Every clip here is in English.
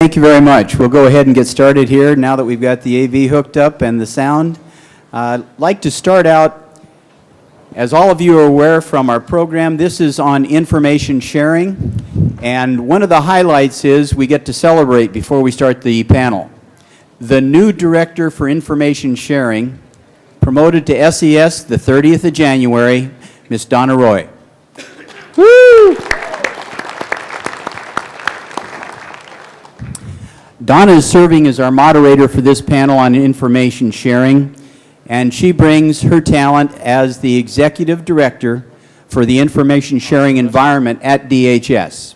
Thank you very much. We'll go ahead and get started here now that we've got the AV hooked up and the sound. I'd like to start out, as all of you are aware from our program, this is on information sharing, and one of the highlights is we get to celebrate before we start the panel. The new Director for Information Sharing, promoted to SES the 30th of January, Ms. Donna Roy. Woo! Donna is serving as our moderator for this panel on information sharing, and she brings her talent as the Executive Director for the Information Sharing Environment at DHS.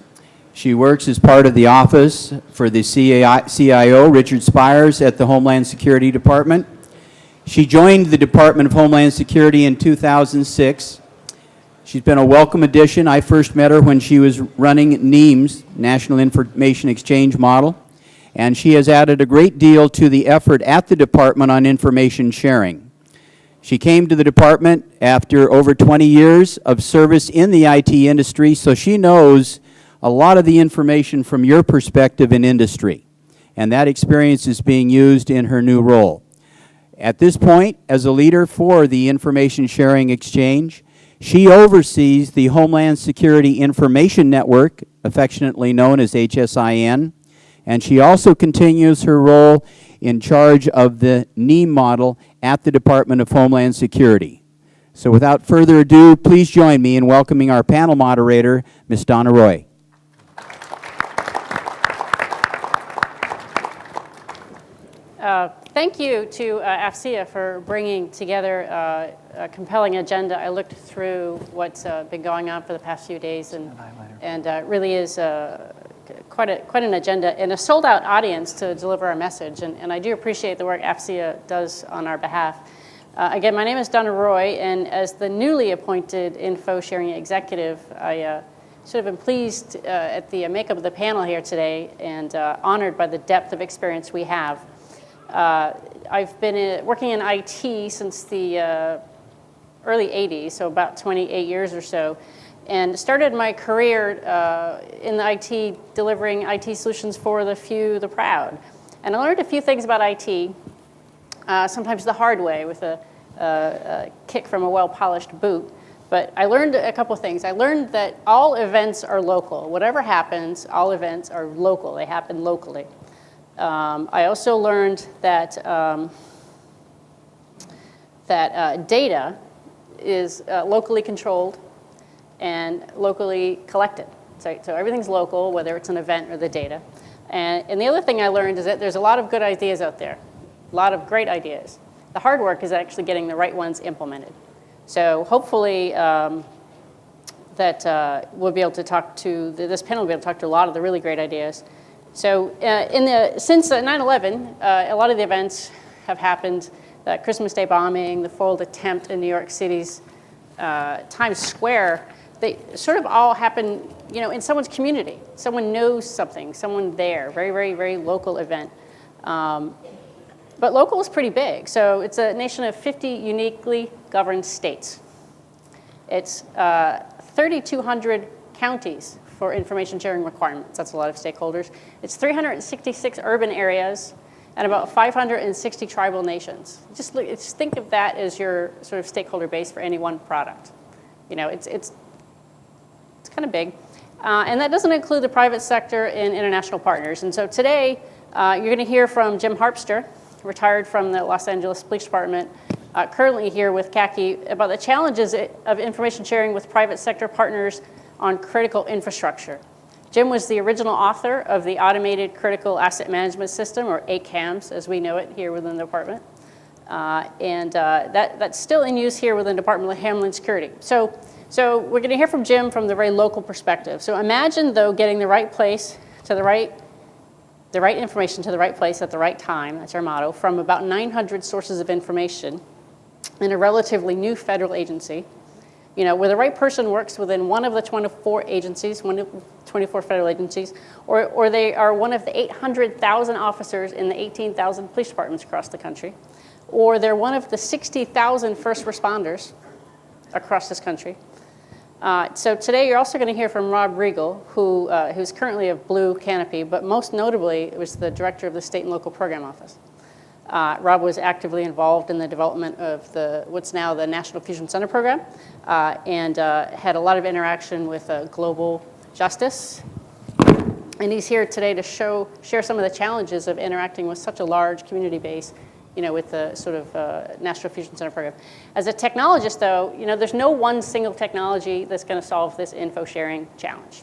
She works as part of the Office for the CIO, Richard Spires, at the Homeland Security Department. She joined the Department of Homeland Security in 2006. She's been a welcome addition. I first met her when she was running NIEMS, National Information Exchange Model, and she has added a great deal to the effort at the department on information sharing. She came to the department after over 20 years of service in the IT industry, so she knows a lot of the information from your perspective in industry, and that experience is being used in her new role. At this point, as a leader for the Information Sharing Exchange, she oversees the Homeland Security Information Network, affectionately known as HSIN, and she also continues her role in charge of the NIEM model at the Department of Homeland Security. So without further ado, please join me in welcoming our panel moderator, Ms. Donna Roy. Thank you to AFCEA for bringing together a compelling agenda. I looked through what's been going on for the past few days, and really is quite an agenda and a sold-out audience to deliver our message. And I do appreciate the work AFCEA does on our behalf. Again, my name is Donna Roy, and as the newly appointed info sharing executive, I sort of been pleased at the makeup of the panel here today, and honored by the depth of experience we have. I've been working in IT since the early 80s, so about 28 years or so, and started my career in the IT, delivering IT solutions for the few, the proud. And I learned a few things about IT, sometimes the hard way with a kick from a well-polished boot. But I learned a couple things. I learned that all events are local. Whatever happens, all events are local. They happen locally. I also learned that data is locally controlled and locally collected. So everything's local, whether it's an event or the data. And the other thing I learned is that there's a lot of good ideas out there, a lot of great ideas. The hard work is actually getting the right ones implemented. So hopefully we'll be able to talk to, this panel will be able to talk to a lot of the really great ideas. So since 9/11, a lot of the events have happened. The Christmas Day bombing, the foiled attempt in New York City's Times Square, they sort of all happen, in someone's community. Someone knows something, someone there, very, very, very local event. But local is pretty big. So it's a nation of 50 uniquely governed states. It's 3,200 counties for information sharing requirements. That's a lot of stakeholders. It's 366 urban areas and about 560 tribal nations. Just think of that as your sort of stakeholder base for any one product. It's kind of big. And that doesn't include the private sector and international partners. And so today, you're going to hear from Jim Harpster, retired from the Los Angeles Police Department, currently here with CACI, about the challenges of information sharing with private sector partners on critical infrastructure. Jim was the original author of the Automated Critical Asset Management System, or ACAMS, as we know it here within the department. That's still in use here within the Department of Homeland Security. So we're going to hear from Jim from the very local perspective. So imagine, though, getting the right place to the right information to the right place at the right time. That's our motto. From about 900 sources of information in a relatively new federal agency, where the right person works within one of the 24 agencies, one of 24 federal agencies, or they are one of the 800,000 officers in the 18,000 police departments across the country, or they're one of the 60,000 first responders across this country. So today you're also going to hear from Rob Riegle, who's currently of Blue Canopy, but most notably was the director of the State and Local Program Office. Rob was actively involved in the development of what's now the National Fusion Center program, and had a lot of interaction with global justice. And he's here today to share some of the challenges of interacting with such a large community base, with the sort of National Fusion Center program. As a technologist, though, there's no one single technology that's going to solve this info sharing challenge.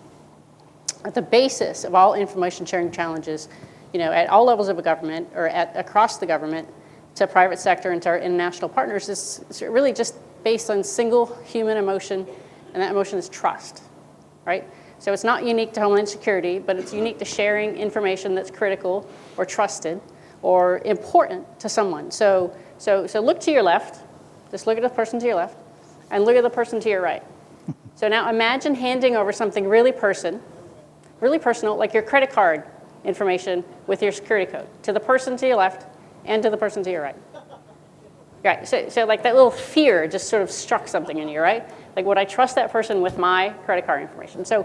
At the basis of all information sharing challenges, at all levels of a government or across the government to private sector and to our international partners, is really just based on single human emotion, and that emotion is trust, right? So it's not unique to Homeland Security, but it's unique to sharing information that's critical or trusted or important to someone. So look to your left, just look at the person to your left, and look at the person to your right. So now imagine handing over something really personal, like your credit card information with your security code, to the person to your left and to the person to your right. Right, so like that little fear just sort of struck something in you, right? Like, would I trust that person with my credit card information? So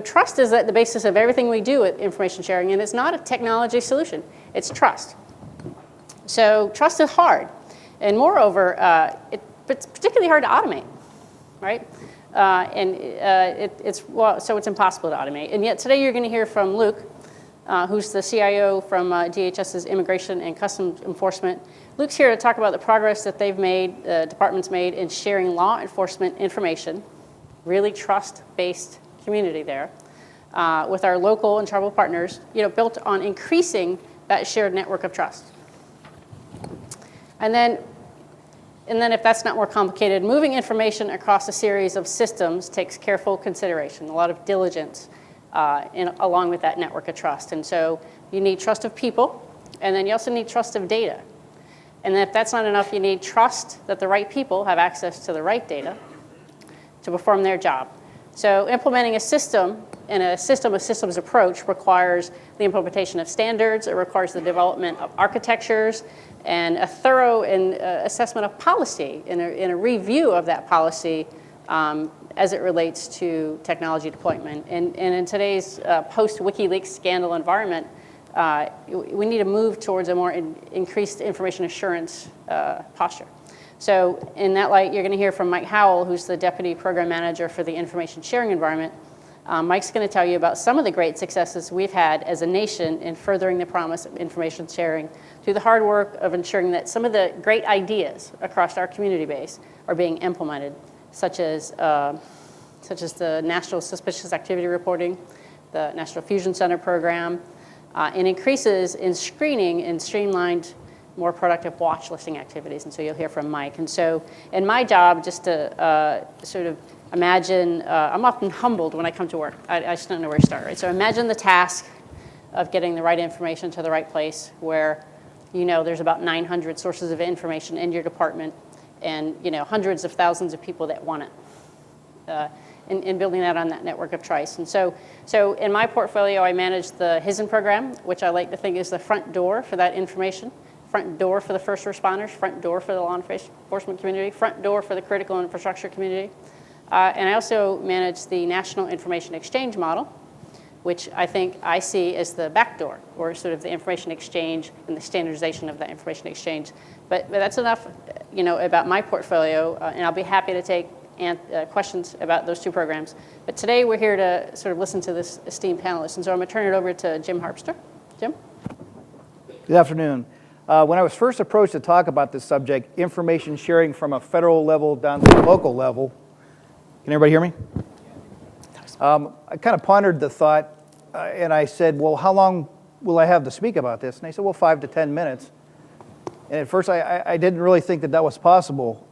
trust is at the basis of everything we do with information sharing, and it's not a technology solution, it's trust. So trust is hard, and moreover, it's particularly hard to automate, right? So it's impossible to automate. And yet today you're going to hear from Luke, who's the CIO from DHS's Immigration and Customs Enforcement. Luke's here to talk about the progress that they've made, the department's made in sharing law enforcement information, really trust-based community there, with our local and tribal partners, built on increasing that shared network of trust. And then if that's not more complicated, moving information across a series of systems takes careful consideration, a lot of diligence, along with that network of trust. And so you need trust of people, and then you also need trust of data. And then if that's not enough, you need trust that the right people have access to the right data to perform their job. So implementing a system and a system of systems approach requires the implementation of standards. It requires the development of architectures and a thorough assessment of policy and a review of that policy as it relates to technology deployment. And in today's post-WikiLeaks scandal environment, we need to move towards a more increased information assurance posture. So in that light, you're going to hear from Mike Howell, who's the Deputy Program Manager for the Information Sharing Environment. Mike's going to tell you about some of the great successes we've had as a nation in furthering the promise of information sharing through the hard work of ensuring that some of the great ideas across our community base are being implemented, such as the National Suspicious Activity Reporting, the National Fusion Center program, and increases in screening and streamlined, more productive watch listing activities. And so you'll hear from Mike. And so in my job, just to sort of imagine, I'm often humbled when I come to work. I just don't know where to start, right? So imagine the task of getting the right information to the right place where there's about 900 sources of information in your department and hundreds of thousands of people that want it. In building that on that network of trust. And so in my portfolio, I manage the HSIN program, which I like to think is the front door for that information, front door for the first responders, front door for the law enforcement community, front door for the critical infrastructure community. And I also manage the National Information Exchange model, which I see as the back door, or sort of the information exchange and the standardization of that information exchange. But that's enough, about my portfolio, and I'll be happy to take questions about those two programs. But today we're here to sort of listen to this esteemed panelist. And so I'm going to turn it over to Jim Harpster. Jim? Good afternoon. When I was first approached to talk about this subject, information sharing from a federal level down to a local level, can everybody hear me? I kind of pondered the thought, and I said, well, how long will I have to speak about this? And they said, well, 5 to 10 minutes. And at first, I didn't really think that was possible.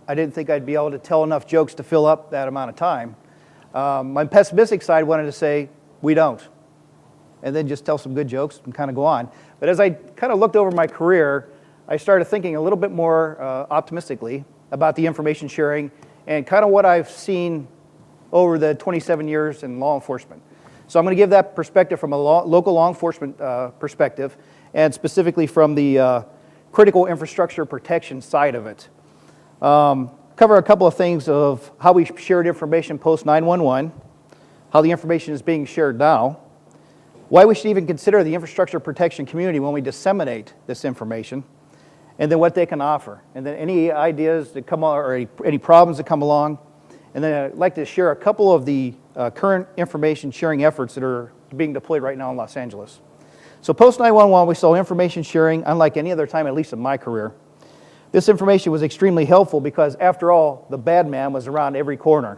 I didn't think I'd be able to tell enough jokes to fill up that amount of time. My pessimistic side wanted to say, we don't. And then just tell some good jokes and kind of go on. But as I kind of looked over my career, I started thinking a little bit more optimistically about the information sharing and kind of what I've seen over the 27 years in law enforcement. So I'm going to give that perspective from a local law enforcement perspective, and specifically from the critical infrastructure protection side of it. cover a couple of things of how we shared information post 9/11, how the information is being shared now, why we should even consider the infrastructure protection community when we disseminate this information, and then what they can offer, and then any ideas that come or any problems that come along. And then I'd like to share a couple of the current information sharing efforts that are being deployed right now in Los Angeles. So post 9/11, we saw information sharing unlike any other time, at least in my career. This information was extremely helpful because, after all, the bad man was around every corner.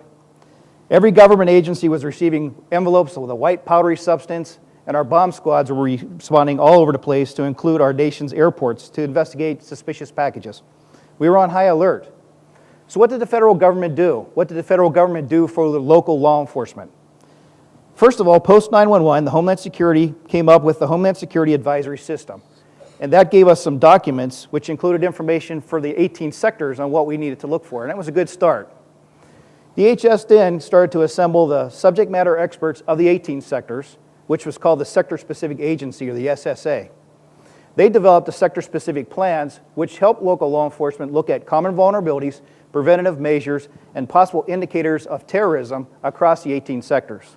Every government agency was receiving envelopes with a white powdery substance, and our bomb squads were responding all over the place to include our nation's airports to investigate suspicious packages. We were on high alert. So what did the federal government do? What did the federal government do for the local law enforcement? First of all, post 9/11, the Homeland Security came up with the Homeland Security Advisory System. And that gave us some documents which included information for the 18 sectors on what we needed to look for. And that was a good start. The HSIN started to assemble the subject matter experts of the 18 sectors, which was called the Sector-Specific Agency, or the SSA. They developed the sector-specific plans, which helped local law enforcement look at common vulnerabilities, preventative measures, and possible indicators of terrorism across the 18 sectors.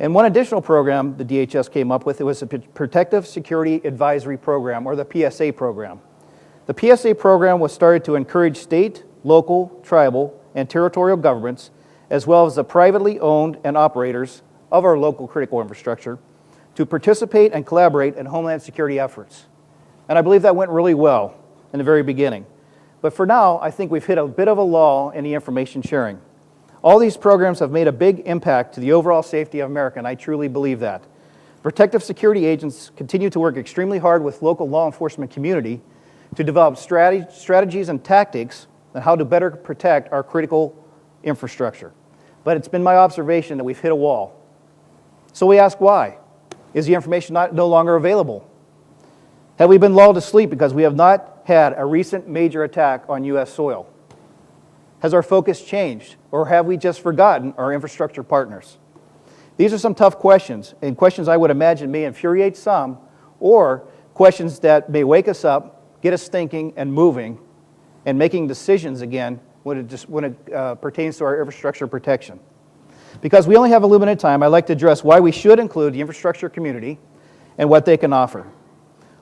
And one additional program the DHS came up with, it was a Protective Security Advisory Program, or the PSA program. The PSA program was started to encourage state, local, tribal, and territorial governments, as well as the privately owned and operators of our local critical infrastructure, to participate and collaborate in Homeland Security efforts. And I believe that went really well in the very beginning. But for now, I think we've hit a bit of a lull in the information sharing. All these programs have made a big impact to the overall safety of America, and I truly believe that. Protective security agents continue to work extremely hard with local law enforcement community to develop strategies and tactics on how to better protect our critical infrastructure. But it's been my observation that we've hit a wall. So we ask why? Is the information no longer available? Have we been lulled to sleep because we have not had a recent major attack on U.S. soil? Has our focus changed, or have we just forgotten our infrastructure partners? These are some tough questions, and questions I would imagine may infuriate some, or questions that may wake us up, get us thinking and moving, and making decisions again when it pertains to our infrastructure protection. Because we only have a limited time, I'd like to address why we should include the infrastructure community and what they can offer.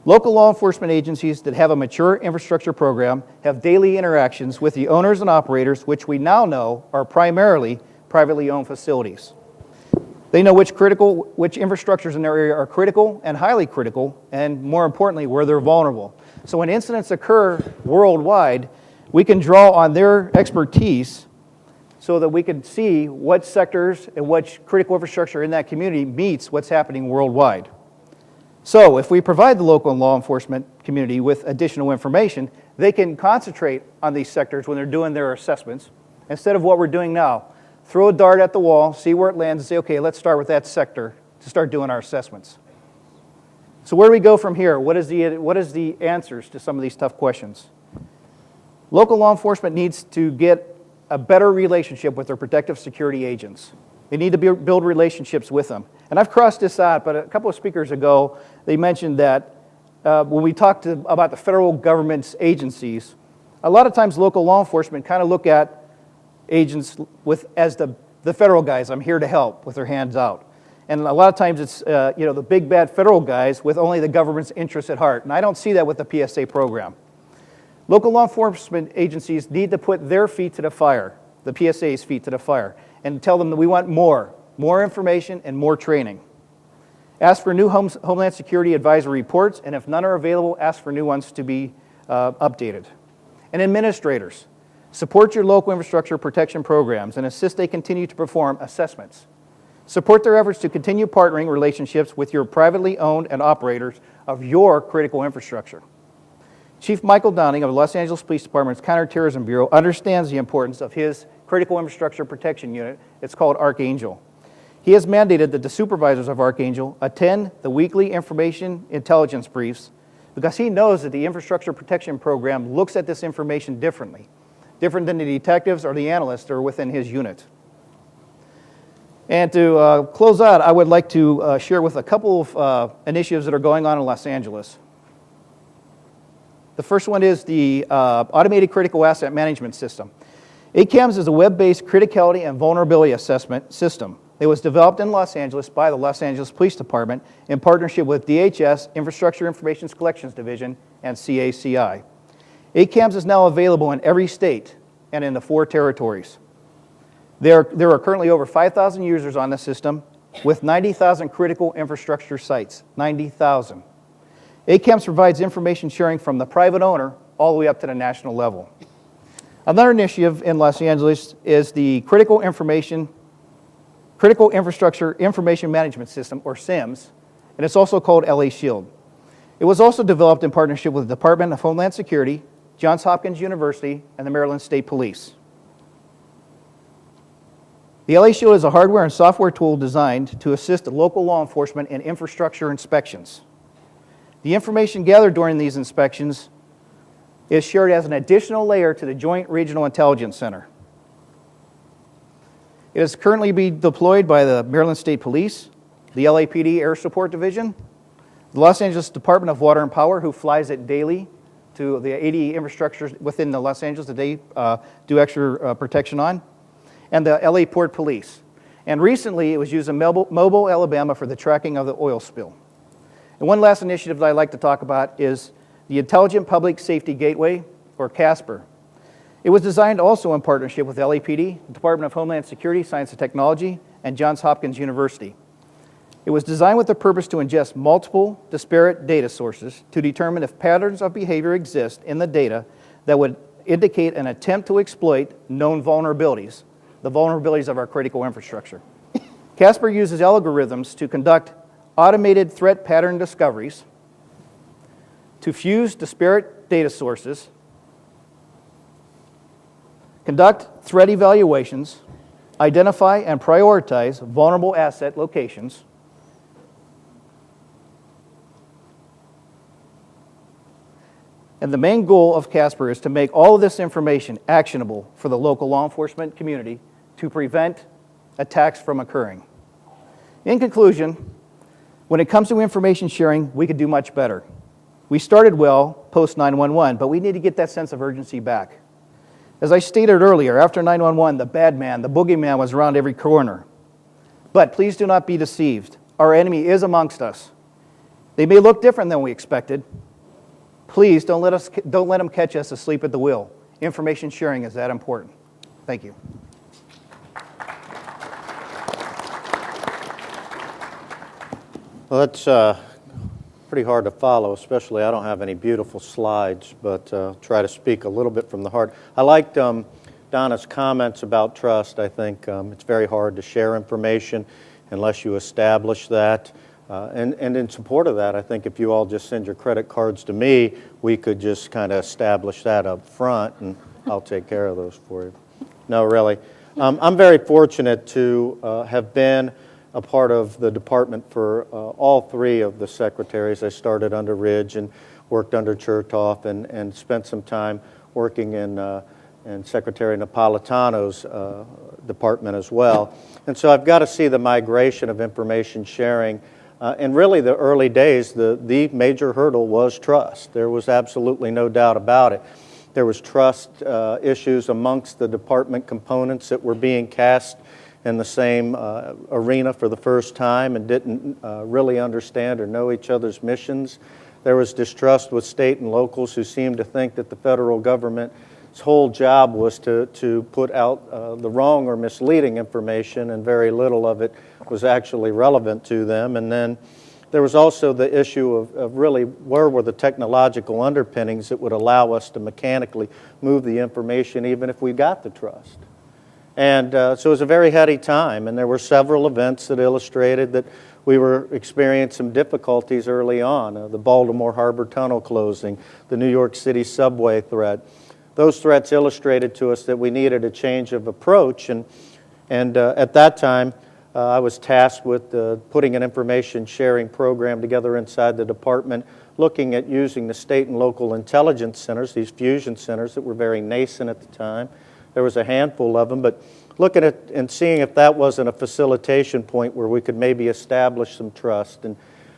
Local law enforcement agencies that have a mature infrastructure program have daily interactions with the owners and operators, which we now know are primarily privately owned facilities. They know which infrastructures in their area are critical and highly critical, and more importantly, where they're vulnerable. So when incidents occur worldwide, we can draw on their expertise so that we can see what sectors and what critical infrastructure in that community meets what's happening worldwide. So if we provide the local law enforcement community with additional information, they can concentrate on these sectors when they're doing their assessments, instead of what we're doing now. Throw a dart at the wall, see where it lands, and say, okay, let's start with that sector to start doing our assessments. So where do we go from here? What is the answers to some of these tough questions? Local law enforcement needs to get a better relationship with their protective security agents. They need to build relationships with them. And I've crossed this out, but a couple of speakers ago, they mentioned that when we talked about the federal government's agencies, a lot of times local law enforcement kind of look at agents as the federal guys, I'm here to help, with their hands out. And a lot of times it's the big bad federal guys with only the government's interests at heart. And I don't see that with the PSA program. Local law enforcement agencies need to put their feet to the fire, the PSA's feet to the fire, and tell them that we want more information and more training. Ask for new Homeland Security Advisory reports, and if none are available, ask for new ones to be updated. And administrators, support your local infrastructure protection programs and assist they continue to perform assessments. Support their efforts to continue partnering relationships with your privately owned and operators of your critical infrastructure. Chief Michael Downing of the Los Angeles Police Department's Counterterrorism Bureau understands the importance of his critical infrastructure protection unit. It's called Archangel. He has mandated that the supervisors of Archangel attend the weekly information intelligence briefs because he knows that the infrastructure protection program looks at this information different than the detectives or the analysts that are within his unit. And to close out, I would like to share with a couple of initiatives that are going on in Los Angeles. The first one is the Automated Critical Asset Management System. ACAMS is a web-based criticality and vulnerability assessment system. It was developed in Los Angeles by the Los Angeles Police Department in partnership with DHS, Infrastructure Information Collections Division, and CACI. ACAMS is now available in every state and in the 4 territories. There are currently over 5,000 users on the system with 90,000 critical infrastructure sites, 90,000. ACAMS provides information sharing from the private owner all the way up to the national level. Another initiative in Los Angeles is the Critical Infrastructure Information Management System, or CIMS, and it's also called LA Shield. It was also developed in partnership with the Department of Homeland Security, Johns Hopkins University, and the Maryland State Police. The LA Shield is a hardware and software tool designed to assist local law enforcement in infrastructure inspections. The information gathered during these inspections is shared as an additional layer to the Joint Regional Intelligence Center. It is currently being deployed by the Maryland State Police, the LAPD Air Support Division, the Los Angeles Department of Water and Power, who flies it daily to the 80 infrastructures within the Los Angeles that they do extra protection on, and the LA Port Police. And recently, it was used in Mobile, Alabama for the tracking of the oil spill. And one last initiative that I'd like to talk about is the Intelligent Public Safety Gateway, or CASPER. It was designed also in partnership with LAPD, the Department of Homeland Security, Science and Technology, and Johns Hopkins University. It was designed with the purpose to ingest multiple disparate data sources to determine if patterns of behavior exist in the data that would indicate an attempt to exploit known vulnerabilities, the vulnerabilities of our critical infrastructure. CASPER uses algorithms to conduct automated threat pattern discoveries, to fuse disparate data sources, conduct threat evaluations, identify and prioritize vulnerable asset locations, and the main goal of CASPER is to make all of this information actionable for the local law enforcement community to prevent attacks from occurring. In conclusion, when it comes to information sharing, we could do much better. We started well post 9/11, but we need to get that sense of urgency back. As I stated earlier, after 9/11, the bad man, the boogeyman was around every corner. But please do not be deceived. Our enemy is amongst us. They may look different than we expected. Please don't let them catch us asleep at the wheel. Information sharing is that important. Thank you. Well, that's pretty hard to follow, especially I don't have any beautiful slides, but try to speak a little bit from the heart. I liked Donna's comments about trust. I think it's very hard to share information unless you establish that. And in support of that, I think if you all just send your credit cards to me, we could just kind of establish that up front, and I'll take care of those for you. No, really. I'm very fortunate to have been a part of the department for all 3 of the secretaries. I started under Ridge and worked under Chertoff and spent some time working in Secretary Napolitano's department as well. And so I've got to see the migration of information sharing. And really the early days, the major hurdle was trust. There was absolutely no doubt about it. There was trust issues amongst the department components that were being cast in the same arena for the first time and didn't really understand or know each other's missions. There was distrust with state and locals who seemed to think that the federal government's whole job was to put out the wrong or misleading information, and very little of it was actually relevant to them. And then there was also the issue of really where were the technological underpinnings that would allow us to mechanically move the information even if we got the trust. And so it was a very heady time, and there were several events that illustrated that we were experiencing some difficulties early on. The Baltimore Harbor Tunnel closing, the New York City subway threat. Those threats illustrated to us that we needed a change of approach, and at that time I was tasked with putting an information sharing program together inside the department, looking at using the state and local intelligence centers, these fusion centers that were very nascent at the time. There was a handful of them, but looking at and seeing if that wasn't a facilitation point where we could maybe establish some trust. And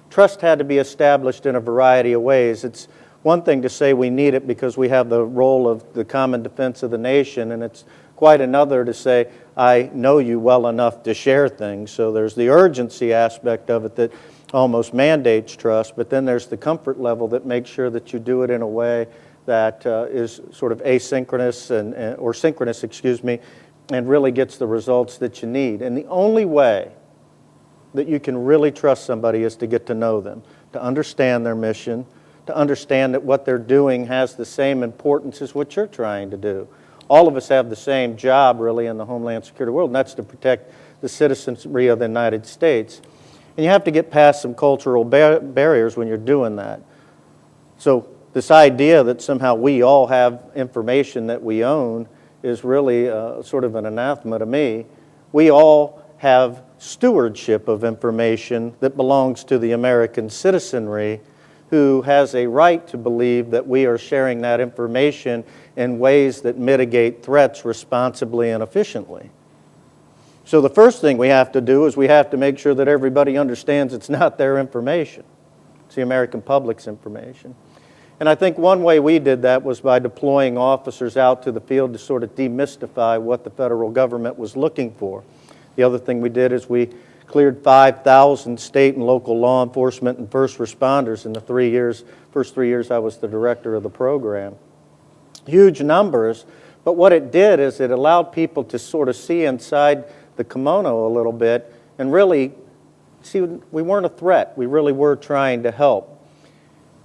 trust had to be established in a variety of ways. It's one thing to say we need it because we have the role of the common defense of the nation, and it's quite another to say, I know you well enough to share things. So there's the urgency aspect of it that almost mandates trust, but then there's the comfort level that makes sure that you do it in a way that is sort of asynchronous or synchronous, excuse me, and really gets the results that you need. And the only way that you can really trust somebody is to get to know them, to understand their mission, to understand that what they're doing has the same importance as what you're trying to do. All of us have the same job, really, in the Homeland Security world, and that's to protect the citizenry of the United States. And you have to get past some cultural barriers when you're doing that. So this idea that somehow we all have information that we own is really sort of an anathema to me. We all have stewardship of information that belongs to the American citizenry, who has a right to believe that we are sharing that information in ways that mitigate threats responsibly and efficiently. So the first thing we have to do is we have to make sure that everybody understands it's not their information. It's the American public's information. And I think one way we did that was by deploying officers out to the field to sort of demystify what the federal government was looking for. The other thing we did is we cleared 5,000 state and local law enforcement and first responders in the first 3 years I was the director of the program. Huge numbers, but what it did is it allowed people to sort of see inside the kimono a little bit and really see we weren't a threat. We really were trying to help.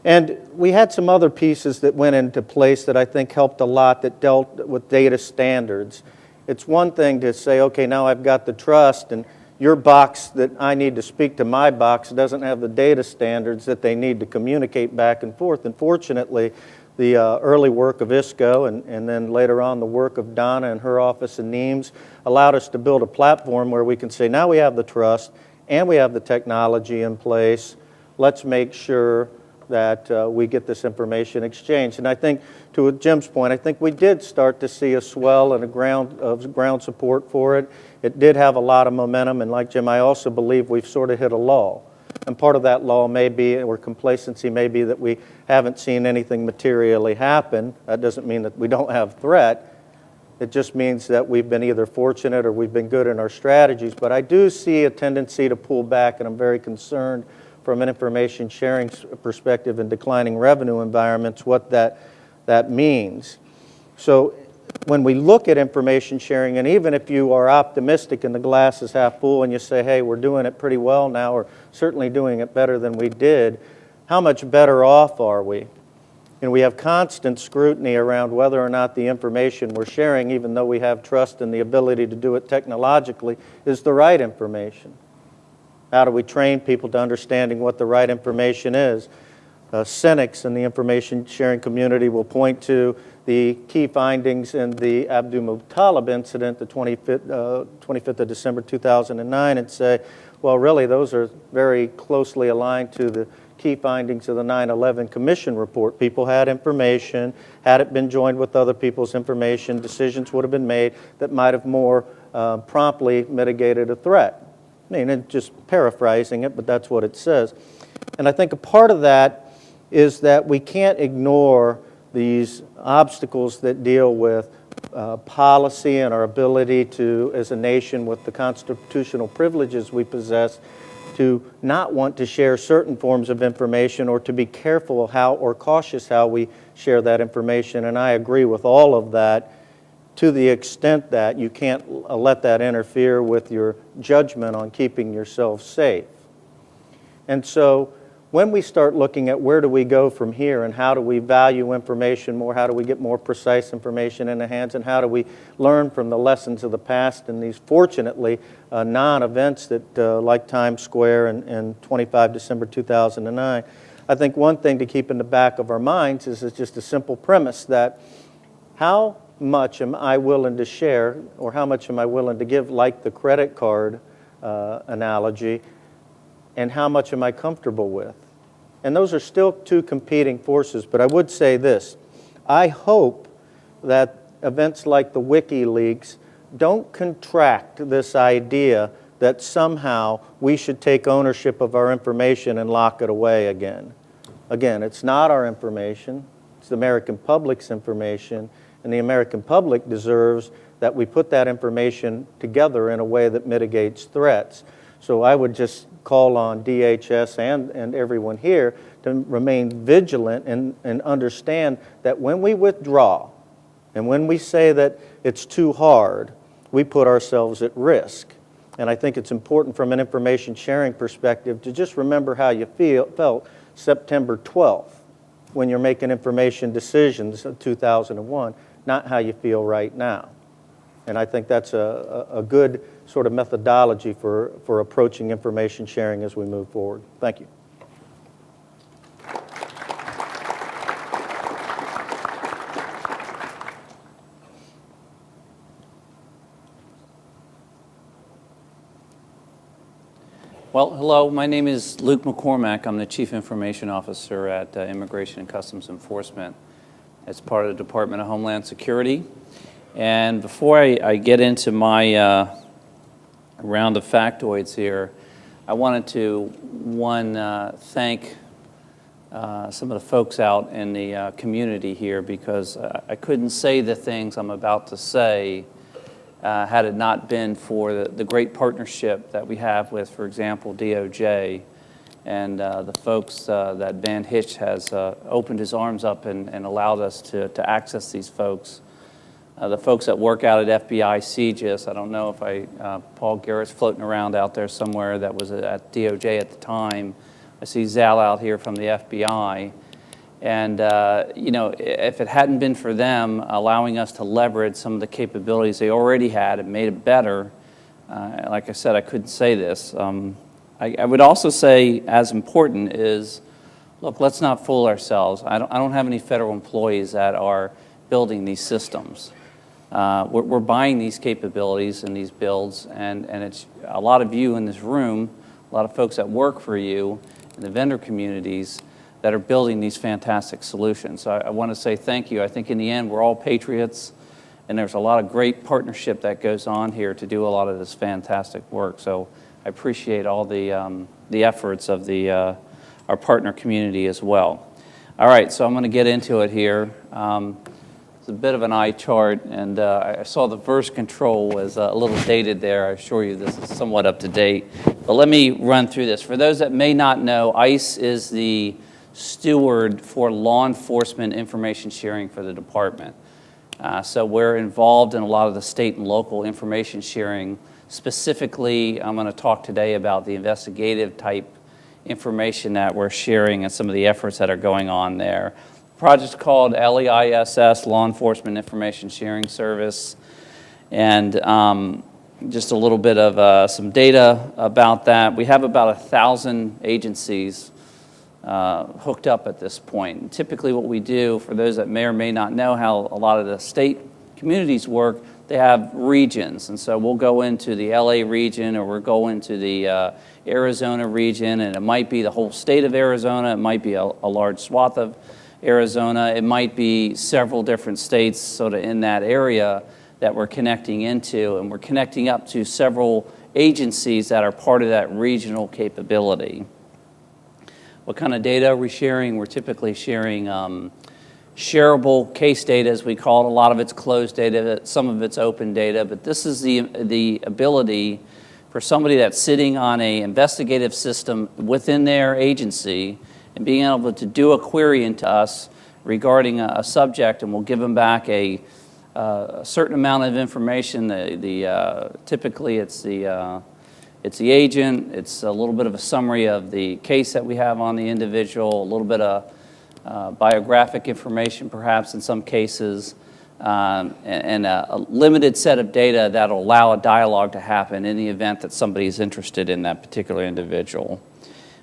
And we had some other pieces that went into place that I think helped a lot, that dealt with data standards. It's one thing to say, okay, now I've got the trust, and your box that I need to speak to my box doesn't have the data standards that they need to communicate back and forth. And fortunately, the early work of ISCO and then later on the work of Donna and her office in NEAMS allowed us to build a platform where we can say, now we have the trust and we have the technology in place. Let's make sure that we get this information exchanged. And I think, to Jim's point, I think we did start to see a swell and a ground support for it. It did have a lot of momentum, and like Jim, I also believe we've sort of hit a lull. And part of that lull may be, or complacency may be, that we haven't seen anything materially happen. That doesn't mean that we don't have threat. It just means that we've been either fortunate or we've been good in our strategies. But I do see a tendency to pull back, and I'm very concerned from an information sharing perspective in declining revenue environments what that means. So when we look at information sharing, and even if you are optimistic and the glass is half full and you say, hey, we're doing it pretty well now, or certainly doing it better than we did, how much better off are we? And we have constant scrutiny around whether or not the information we're sharing, even though we have trust in the ability to do it technologically, is the right information. How do we train people to understanding what the right information is? Cynics in the information sharing community will point to the key findings in the Abdul Muttalib incident, the 25th of December 2009, and say, well, really, those are very closely aligned to the key findings of the 9/11 Commission report. People had information. Had it been joined with other people's information, decisions would have been made that might have more promptly mitigated a threat. I mean, and just paraphrasing it, but that's what it says. And I think a part of that is that we can't ignore these obstacles that deal with policy and our ability to, as a nation with the constitutional privileges we possess, to not want to share certain forms of information or to be careful how or cautious how we share that information. And I agree with all of that, to the extent that you can't let that interfere with your judgment on keeping yourself safe. And so when we start looking at where do we go from here and how do we value information more, how do we get more precise information in the hands, and how do we learn from the lessons of the past and these, fortunately, non-events that like Times Square and 25 December 2009, I think one thing to keep in the back of our minds is just a simple premise that how much am I willing to share, or how much am I willing to give, like the credit card analogy, and how much am I comfortable with? And those are still two competing forces, but I would say this. I hope that events like the WikiLeaks don't contract this idea that somehow we should take ownership of our information and lock it away again. Again, it's not our information, it's the American public's information, and the American public deserves that we put that information together in a way that mitigates threats. So I would just call on DHS and everyone here to remain vigilant and understand that when we withdraw and when we say that it's too hard, we put ourselves at risk. And I think it's important from an information sharing perspective to just remember how you felt September 12th when you're making information decisions of 2001, not how you feel right now. And I think that's a good sort of methodology for approaching information sharing as we move forward. Thank you. Well, hello, my name is Luke McCormack. I'm the Chief Information Officer at Immigration and Customs Enforcement as part of the Department of Homeland Security. And before I get into my round of factoids here, I wanted to, thank some of the folks out in the community here, because I couldn't say the things I'm about to say had it not been for the great partnership that we have with, for example, DOJ and the folks that Van Hitch has opened his arms up and allowed us to access these folks. The folks that work out at FBI CGIS, I don't know if Paul Garrett's floating around out there somewhere that was at DOJ at the time. I see Zal out here from the FBI. And, you know, if it hadn't been for them allowing us to leverage some of the capabilities they already had and made it better, like I said, I couldn't say this. I would also say, as important is, look, let's not fool ourselves. I don't have any federal employees that are building these systems. We're buying these capabilities and these builds, and it's a lot of you in this room, a lot of folks that work for you in the vendor communities that are building these fantastic solutions. So I want to say thank you. I think in the end, we're all patriots, and there's a lot of great partnership that goes on here to do a lot of this fantastic work. So I appreciate all the efforts of our partner community as well. All right, so I'm going to get into it here. It's a bit of an eye chart, and I saw the verse control was a little dated there. I assure you this is somewhat up to date. But let me run through this. For those that may not know, ICE is the steward for law enforcement information sharing for the department. So we're involved in a lot of the state and local information sharing. Specifically, I'm going to talk today about the investigative type information that we're sharing and some of the efforts that are going on there. The project's called LEISS, Law Enforcement Information Sharing Service. And just a little bit of some data about that. We have about 1,000 agencies hooked up at this point. And typically what we do, for those that may or may not know how a lot of the state communities work, they have regions. And so we'll go into the LA region, or we'll go into the Arizona region, and it might be the whole state of Arizona, it might be a large swath of Arizona, it might be several different states sort of in that area that we're connecting into, and we're connecting up to several agencies that are part of that regional capability. What kind of data are we sharing? We're typically sharing shareable case data, as we call it. A lot of it's closed data, some of it's open data, but this is the ability for somebody that's sitting on an investigative system within their agency and being able to do a query into us regarding a subject, and we'll give them back a certain amount of information. Typically it's the agent, it's a little bit of a summary of the case that we have on the individual, a little bit of biographic information perhaps in some cases, and a limited set of data that will allow a dialogue to happen in the event that somebody is interested in that particular individual.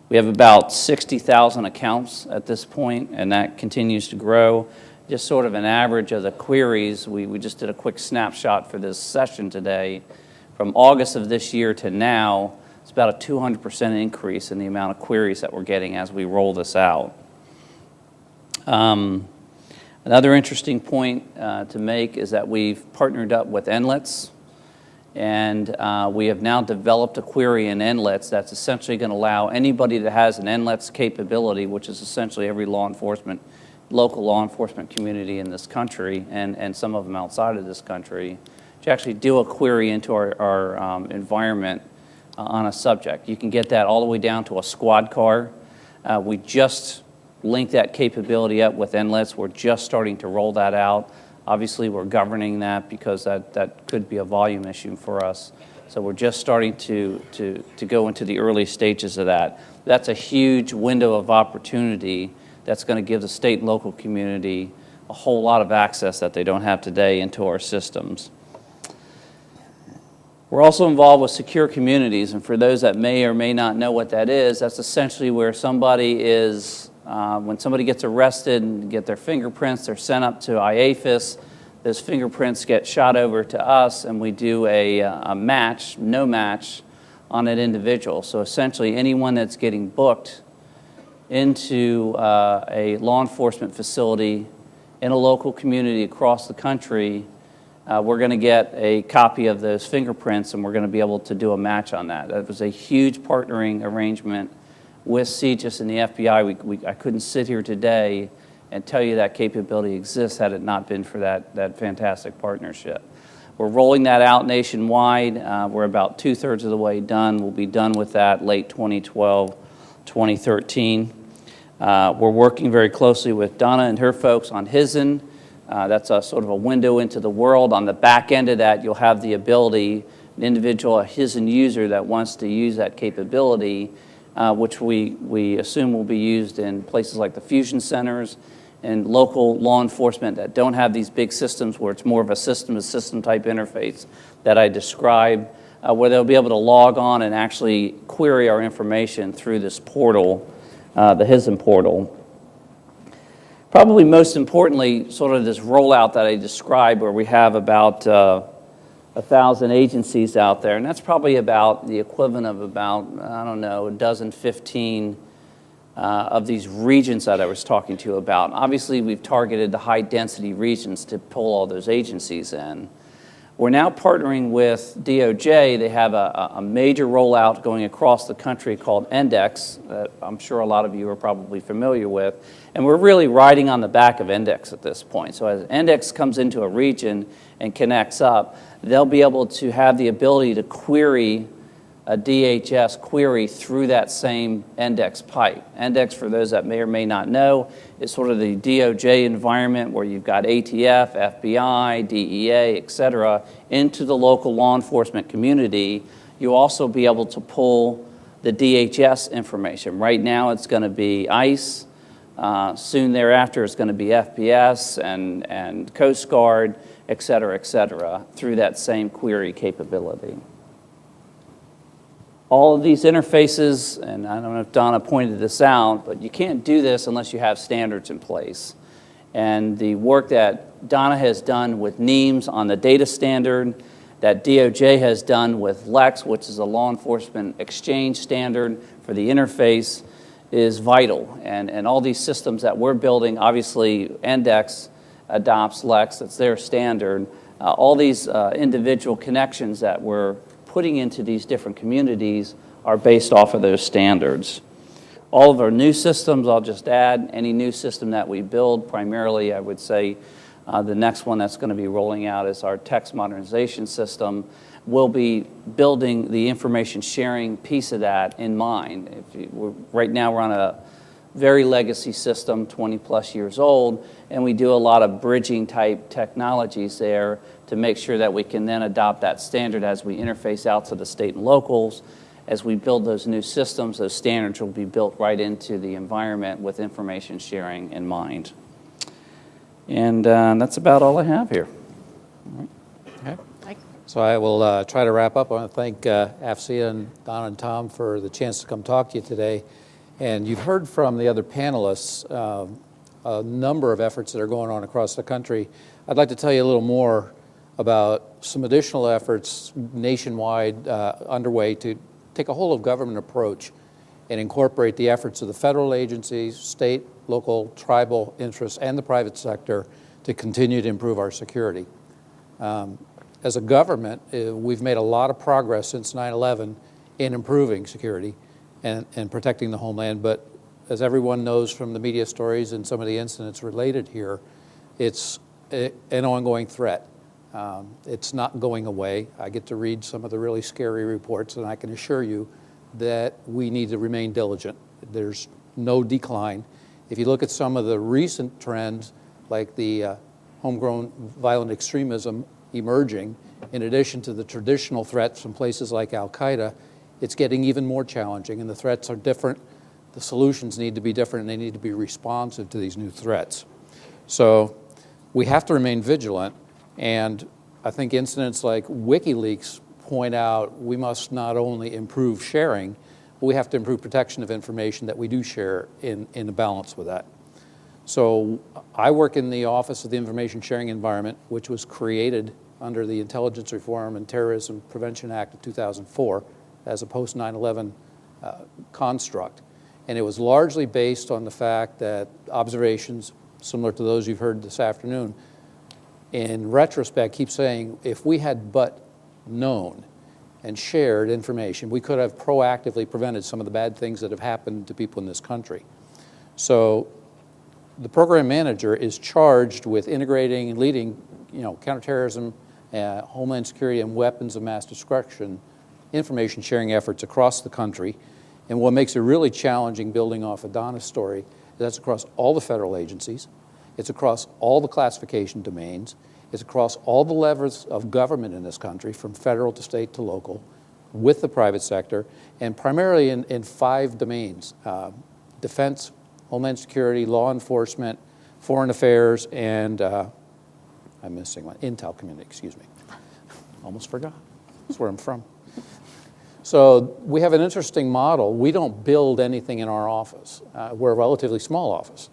We have about 60,000 accounts at this point, and that continues to grow. Just sort of an average of the queries, we just did a quick snapshot for this session today. From August of this year to now, it's about a 200% increase in the amount of queries that we're getting as we roll this out. Another interesting point to make is that we've partnered up with NLETS, And we have now developed a query in inlets that's essentially going to allow anybody that has an inlets capability, which is essentially every local law enforcement community in this country, and some of them outside of this country, to actually do a query into our environment on a subject. You can get that all the way down to a squad car. We just linked that capability up with inlets. We're just starting to roll that out. Obviously, we're governing that because that could be a volume issue for us. So we're just starting to go into the early stages of that. That's a huge window of opportunity that's going to give the state and local community a whole lot of access that they don't have today into our systems. We're also involved with secure communities, and for those that may or may not know what that is, that's essentially where somebody is, when somebody gets arrested and get their fingerprints, they're sent up to IAFIS. Those fingerprints get shot over to us, and we do a match, no match, on an individual. So essentially, anyone that's getting booked into a law enforcement facility in a local community across the country, we're going to get a copy of those fingerprints, and we're going to be able to do a match on that. That was a huge partnering arrangement with CJIS and the FBI. I couldn't sit here today and tell you that capability exists had it not been for that fantastic partnership. We're rolling that out nationwide. We're about 2/3 of the way done. We'll be done with that late 2012, 2013. We're working very closely with Donna and her folks on HSIN. That's a sort of a window into the world. On the back end of that, you'll have the ability, an individual, a HSIN user that wants to use that capability, which we assume will be used in places like the fusion centers and local law enforcement that don't have these big systems where it's more of a system-to-system type interface that I described, where they'll be able to log on and actually query our information through this portal, the HSIN portal. Probably most importantly, sort of this rollout that I described where we have about 1,000 agencies out there, and that's probably about the equivalent of about, I don't know, a dozen, 15 of these regions that I was talking to you about. Obviously, we've targeted the high-density regions to pull all those agencies in. We're now partnering with DOJ. They have a major rollout going across the country called Index that I'm sure a lot of you are probably familiar with. And we're really riding on the back of Index at this point. So as Index comes into a region and connects up, they'll be able to have the ability to query a DHS query through that same Index pipe. Index, for those that may or may not know, is sort of the DOJ environment where you've got ATF, FBI, DEA, et cetera, into the local law enforcement community. You'll also be able to pull the DHS information. Right now it's going to be ICE. Soon thereafter it's going to be FPS and Coast Guard, et cetera, through that same query capability. All of these interfaces, and I don't know if Donna pointed this out, but you can't do this unless you have standards in place. And the work that Donna has done with NEAMS on the data standard, that DOJ has done with LEX, which is a law enforcement exchange standard for the interface, is vital. And all these systems that we're building, obviously Index adopts LEX, that's their standard. All these individual connections that we're putting into these different communities are based off of those standards. All of our new systems, I'll just add, any new system that we build, primarily I would say the next one that's going to be rolling out is our text modernization system. We'll be building the information sharing piece of that in mind. Right now we're on a very legacy system, 20 plus years old, and we do a lot of bridging type technologies there to make sure that we can then adopt that standard as we interface out to the state and locals. As we build those new systems, those standards will be built right into the environment with information sharing in mind. And that's about all I have here. Okay. So I will try to wrap up. I want to thank AFCEA and Donna and Tom for the chance to come talk to you today. And you've heard from the other panelists a number of efforts that are going on across the country. I'd like to tell you a little more about some additional efforts nationwide underway to take a whole of government approach and incorporate the efforts of the federal agencies, state, local, tribal interests, and the private sector to continue to improve our security. as a government, we've made a lot of progress since 9/11 in improving security and protecting the homeland. But as everyone knows from the media stories and some of the incidents related here, it's an ongoing threat. It's not going away. I get to read some of the really scary reports, and I can assure you that we need to remain diligent. There's no decline. If you look at some of the recent trends, like the homegrown violent extremism emerging, in addition to the traditional threats from places like Al-Qaeda, it's getting even more challenging, and the threats are different. The solutions need to be different, and they need to be responsive to these new threats. So we have to remain vigilant, and I think incidents like WikiLeaks point out we must not only improve sharing, but we have to improve protection of information that we do share in a balance with that. So I work in the Office of the Information Sharing Environment, which was created under the Intelligence Reform and Terrorism Prevention Act of 2004 as a post-9/11 construct. And it was largely based on the fact that observations, similar to those you've heard this afternoon, in retrospect keep saying, if we had but known and shared information, we could have proactively prevented some of the bad things that have happened to people in this country. So the program manager is charged with integrating and leading, counterterrorism, homeland security, and weapons of mass destruction information sharing efforts across the country. And what makes it really challenging, building off of Donna's story, is that's across all the federal agencies. It's across all the classification domains. It's across all the levers of government in this country, from federal to state to local, with the private sector, and primarily in 5 domains: defense, homeland security, law enforcement, foreign affairs, and I'm missing one, intel community, excuse me. Almost forgot. That's where I'm from. So we have an interesting model. We don't build anything in our office. We're a relatively small office.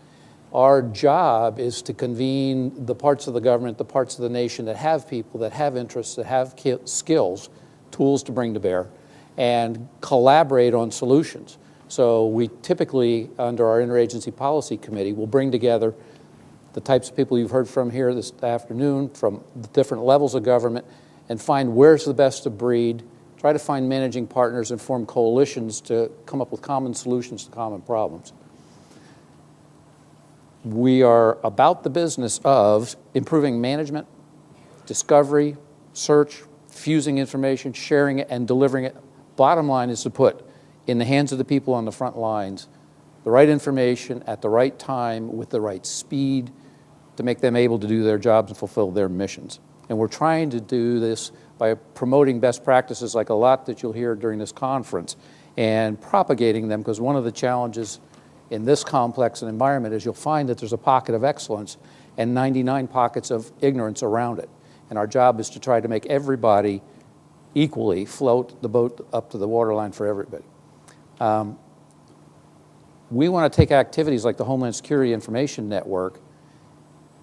Our job is to convene the parts of the government, the parts of the nation that have people, that have interests, that have skills, tools to bring to bear, and collaborate on solutions. So we typically, under our Interagency Policy Committee, will bring together the types of people you've heard from here this afternoon, from the different levels of government, and find where's the best of breed, try to find managing partners and form coalitions to come up with common solutions to common problems. We are about the business of improving management, discovery, search, fusing information, sharing it, and delivering it. Bottom line is to put in the hands of the people on the front lines the right information at the right time with the right speed to make them able to do their jobs and fulfill their missions. And we're trying to do this by promoting best practices, like a lot that you'll hear during this conference, and propagating them, because one of the challenges in this complex environment is you'll find that there's a pocket of excellence and 99 pockets of ignorance around it. And our job is to try to make everybody equally float the boat up to the waterline for everybody. We want to take activities like the Homeland Security Information Network,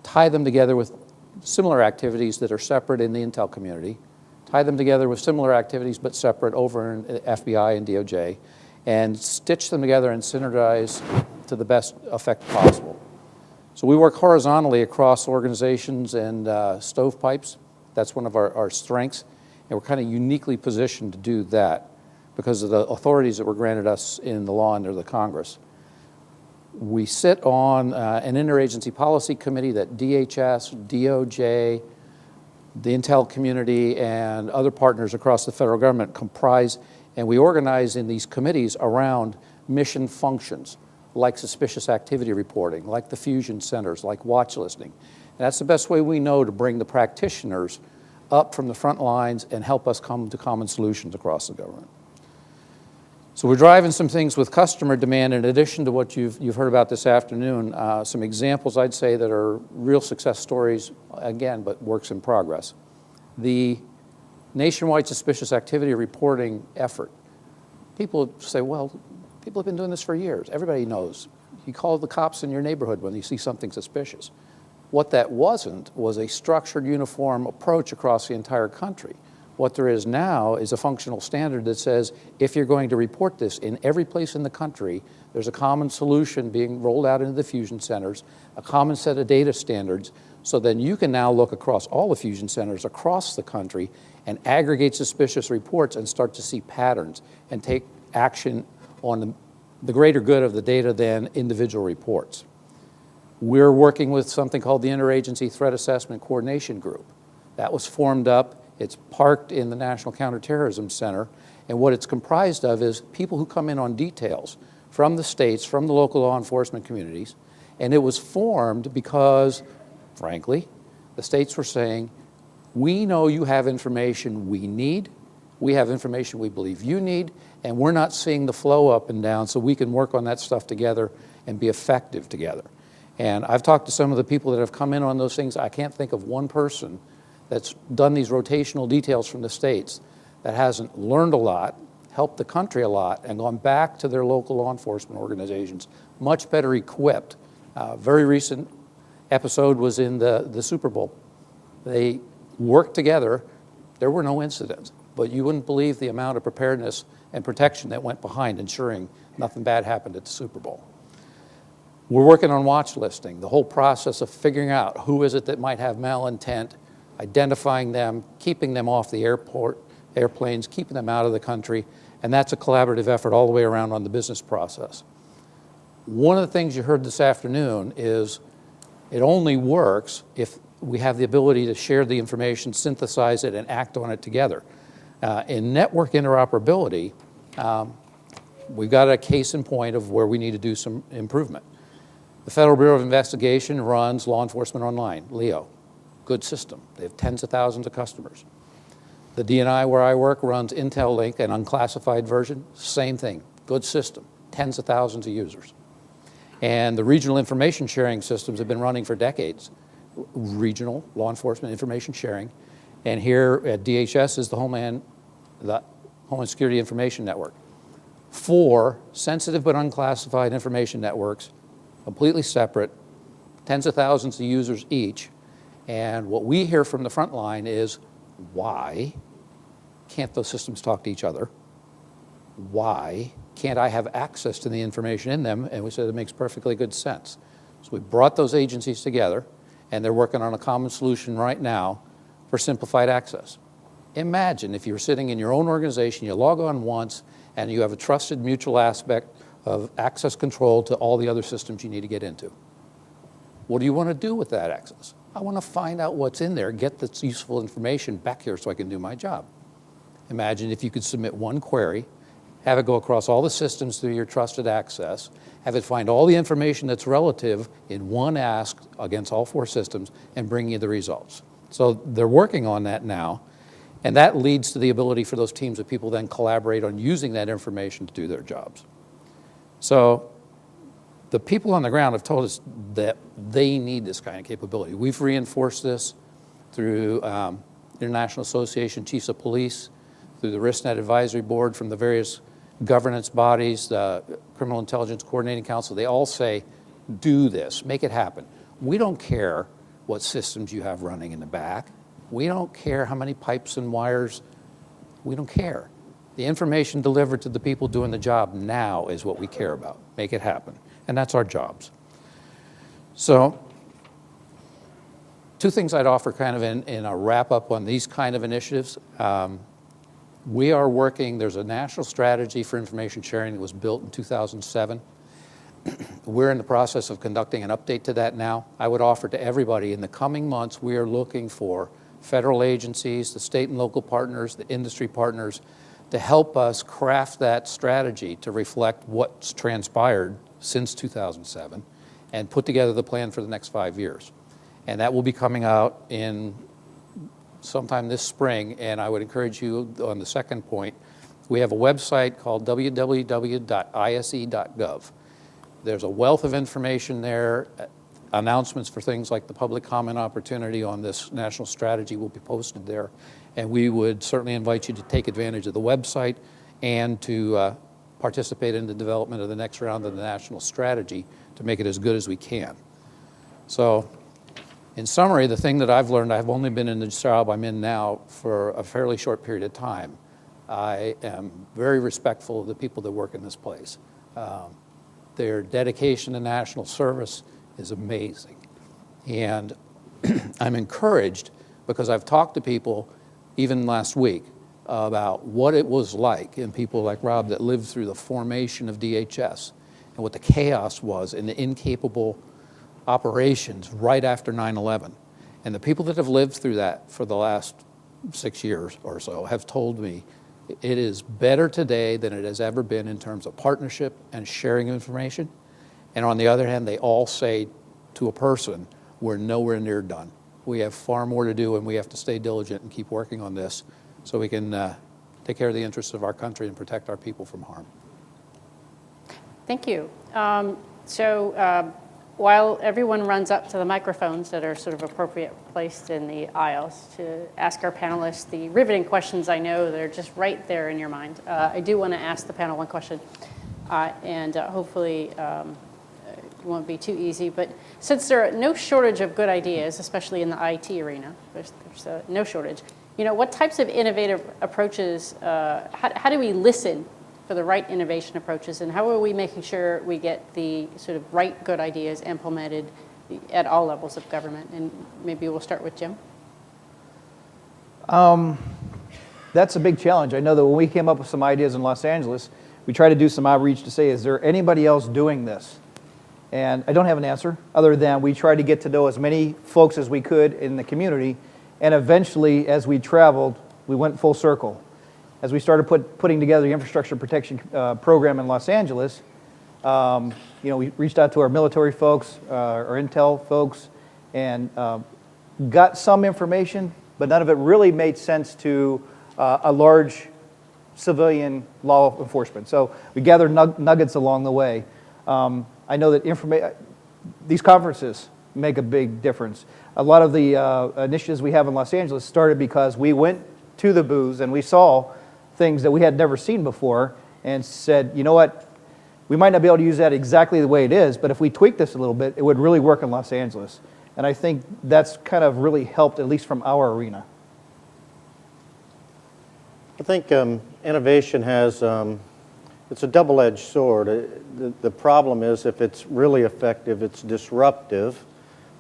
tie them together with similar activities that are separate in the intel community, tie them together with similar activities but separate over in FBI and DOJ, and stitch them together and synergize to the best effect possible. So we work horizontally across organizations and stovepipes. That's one of our strengths, and we're kind of uniquely positioned to do that because of the authorities that were granted us in the law under the Congress. We sit on an interagency policy committee that DHS, DOJ, the intel community, and other partners across the federal government comprise, and we organize in these committees around mission functions, like suspicious activity reporting, like the fusion centers, like watch listing. And that's the best way we know to bring the practitioners up from the front lines and help us come to common solutions across the government. So we're driving some things with customer demand in addition to what you've heard about this afternoon. Some examples I'd say that are real success stories, again, but works in progress. The nationwide suspicious activity reporting effort. People say, well, people have been doing this for years. Everybody knows. You call the cops in your neighborhood when you see something suspicious. What that wasn't was a structured, uniform approach across the entire country. What there is now is a functional standard that says if you're going to report this in every place in the country, there's a common solution being rolled out into the fusion centers, a common set of data standards, So then you can now look across all the fusion centers across the country and aggregate suspicious reports and start to see patterns and take action on the greater good of the data than individual reports. We're working with something called the Interagency Threat Assessment Coordination Group. That was formed up. It's parked in the National Counterterrorism Center. And what it's comprised of is people who come in on details from the states, from the local law enforcement communities. And it was formed because, frankly, the states were saying, we know you have information we need, we have information we believe you need, and we're not seeing the flow up and down, so we can work on that stuff together and be effective together. And I've talked to some of the people that have come in on those things. I can't think of one person that's done these rotational details from the states that hasn't learned a lot, helped the country a lot, and gone back to their local law enforcement organizations much better equipped. Very recent episode was in the Super Bowl. They worked together. There were no incidents, but you wouldn't believe the amount of preparedness and protection that went behind ensuring nothing bad happened at the Super Bowl. We're working on watch listing, the whole process of figuring out who is it that might have malintent, identifying them, keeping them off the airplanes, keeping them out of the country, and that's a collaborative effort all the way around on the business process. One of the things you heard this afternoon is it only works if we have the ability to share the information, synthesize it, and act on it together. In network interoperability, we've got a case in point of where we need to do some improvement. The Federal Bureau of Investigation runs Law Enforcement Online, LEO. Good system. They have tens of thousands of customers. The DNI where I work runs Intel Link, an unclassified version, same thing. Good system, tens of thousands of users. And the regional information sharing systems have been running for decades. Regional law enforcement information sharing. And here at DHS is the Homeland Security Information Network. 4 sensitive but unclassified information networks, completely separate, tens of thousands of users each. And what we hear from the front line is, why can't those systems talk to each other? Why can't I have access to the information in them? And we said it makes perfectly good sense. So we brought those agencies together, and they're working on a common solution right now for simplified access. Imagine if you're sitting in your own organization, you log on once, and you have a trusted mutual aspect of access control to all the other systems you need to get into. What do you want to do with that access? I want to find out what's in there, get this useful information back here so I can do my job. Imagine if you could submit one query, have it go across all the systems through your trusted access, have it find all the information that's relative in one ask against all 4 systems, and bring you the results. So they're working on that now, and that leads to the ability for those teams of people then collaborate on using that information to do their jobs. So the people on the ground have told us that they need this kind of capability. We've reinforced this through International Association of Chiefs of Police, through the RiskNet Advisory Board, from the various governance bodies, the Criminal Intelligence Coordinating Council. They all say, do this, make it happen. We don't care what systems you have running in the back. We don't care how many pipes and wires. We don't care. The information delivered to the people doing the job now is what we care about. Make it happen. And that's our jobs. So 2 things I'd offer kind of in a wrap-up on these kind of initiatives. We are working, there's a national strategy for information sharing that was built in 2007. We're in the process of conducting an update to that now. I would offer to everybody in the coming months, we are looking for federal agencies, the state and local partners, the industry partners, to help us craft that strategy to reflect what's transpired since 2007 and put together the plan for the next 5 years. And that will be coming out in sometime this spring, and I would encourage you on the second point, we have a website called www.ise.gov. There's a wealth of information there. Announcements for things like the public comment opportunity on this national strategy will be posted there. And we would certainly invite you to take advantage of the website and to participate in the development of the next round of the national strategy to make it as good as we can. So in summary, the thing that I've learned, I've only been in the job I'm in now for a fairly short period of time. I am very respectful of the people that work in this place. Their dedication to national service is amazing. And I'm encouraged because I've talked to people even last week about what it was like, and people like Rob that lived through the formation of DHS and what the chaos was and the incapable operations right after 9/11. And the people that have lived through that for the last 6 years or so have told me it is better today than it has ever been in terms of partnership and sharing information. And on the other hand, they all say to a person, we're nowhere near done. We have far more to do, and we have to stay diligent and keep working on this so we can take care of the interests of our country and protect our people from harm. Thank you. While everyone runs up to the microphones that are sort of appropriate placed in the aisles to ask our panelists the riveting questions, I know they're just right there in your mind. I do want to ask the panel one question, and hopefully it won't be too easy. But since there are no shortage of good ideas, especially in the IT arena, there's no shortage. What types of innovative approaches? How do we listen for the right innovation approaches, and how are we making sure we get the sort of right good ideas implemented at all levels of government? And maybe we'll start with Jim. That's a big challenge. I know that when we came up with some ideas in Los Angeles, we tried to do some outreach to say, is there anybody else doing this? And I don't have an answer, other than we tried to get to know as many folks as we could in the community, and eventually, as we traveled, we went full circle. As we started putting together the infrastructure protection program in Los Angeles, we reached out to our military folks, our intel folks, and got some information, but none of it really made sense to a large civilian law enforcement. So we gathered nuggets along the way. I know that these conferences make a big difference. A lot of the initiatives we have in Los Angeles started because we went to the booths and we saw things that we had never seen before and said, you know what, we might not be able to use that exactly the way it is, but if we tweak this a little bit, it would really work in Los Angeles. And I think that's kind of really helped, at least from our arena. I think innovation has, it's a double-edged sword. The problem is if it's really effective, it's disruptive.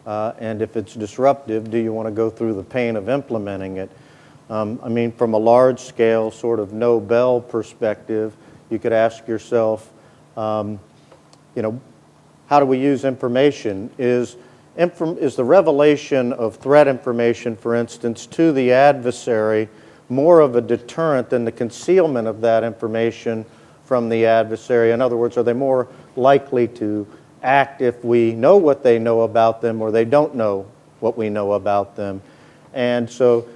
And if it's disruptive, do you want to go through the pain of implementing it? From a large-scale sort of no-bell perspective, you could ask yourself, how do we use information? Is the revelation of threat information, for instance, to the adversary more of a deterrent than the concealment of that information from the adversary? In other words, are they more likely to act if we know what they know about them or they don't know what we know about them? And so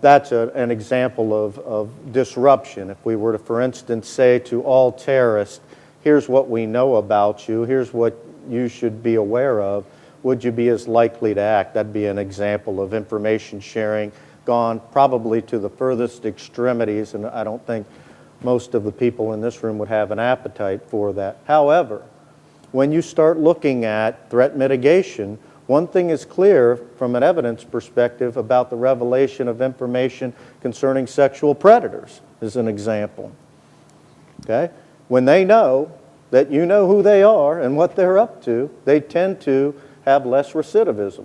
that's an example of disruption. If we were to, for instance, say to all terrorists, here's what we know about you, here's what you should be aware of, would you be as likely to act? That'd be an example of information sharing gone probably to the furthest extremities, and I don't think most of the people in this room would have an appetite for that. However, when you start looking at threat mitigation, one thing is clear from an evidence perspective about the revelation of information concerning sexual predators, as an example. Okay? When they know that you know who they are and what they're up to, they tend to have less recidivism.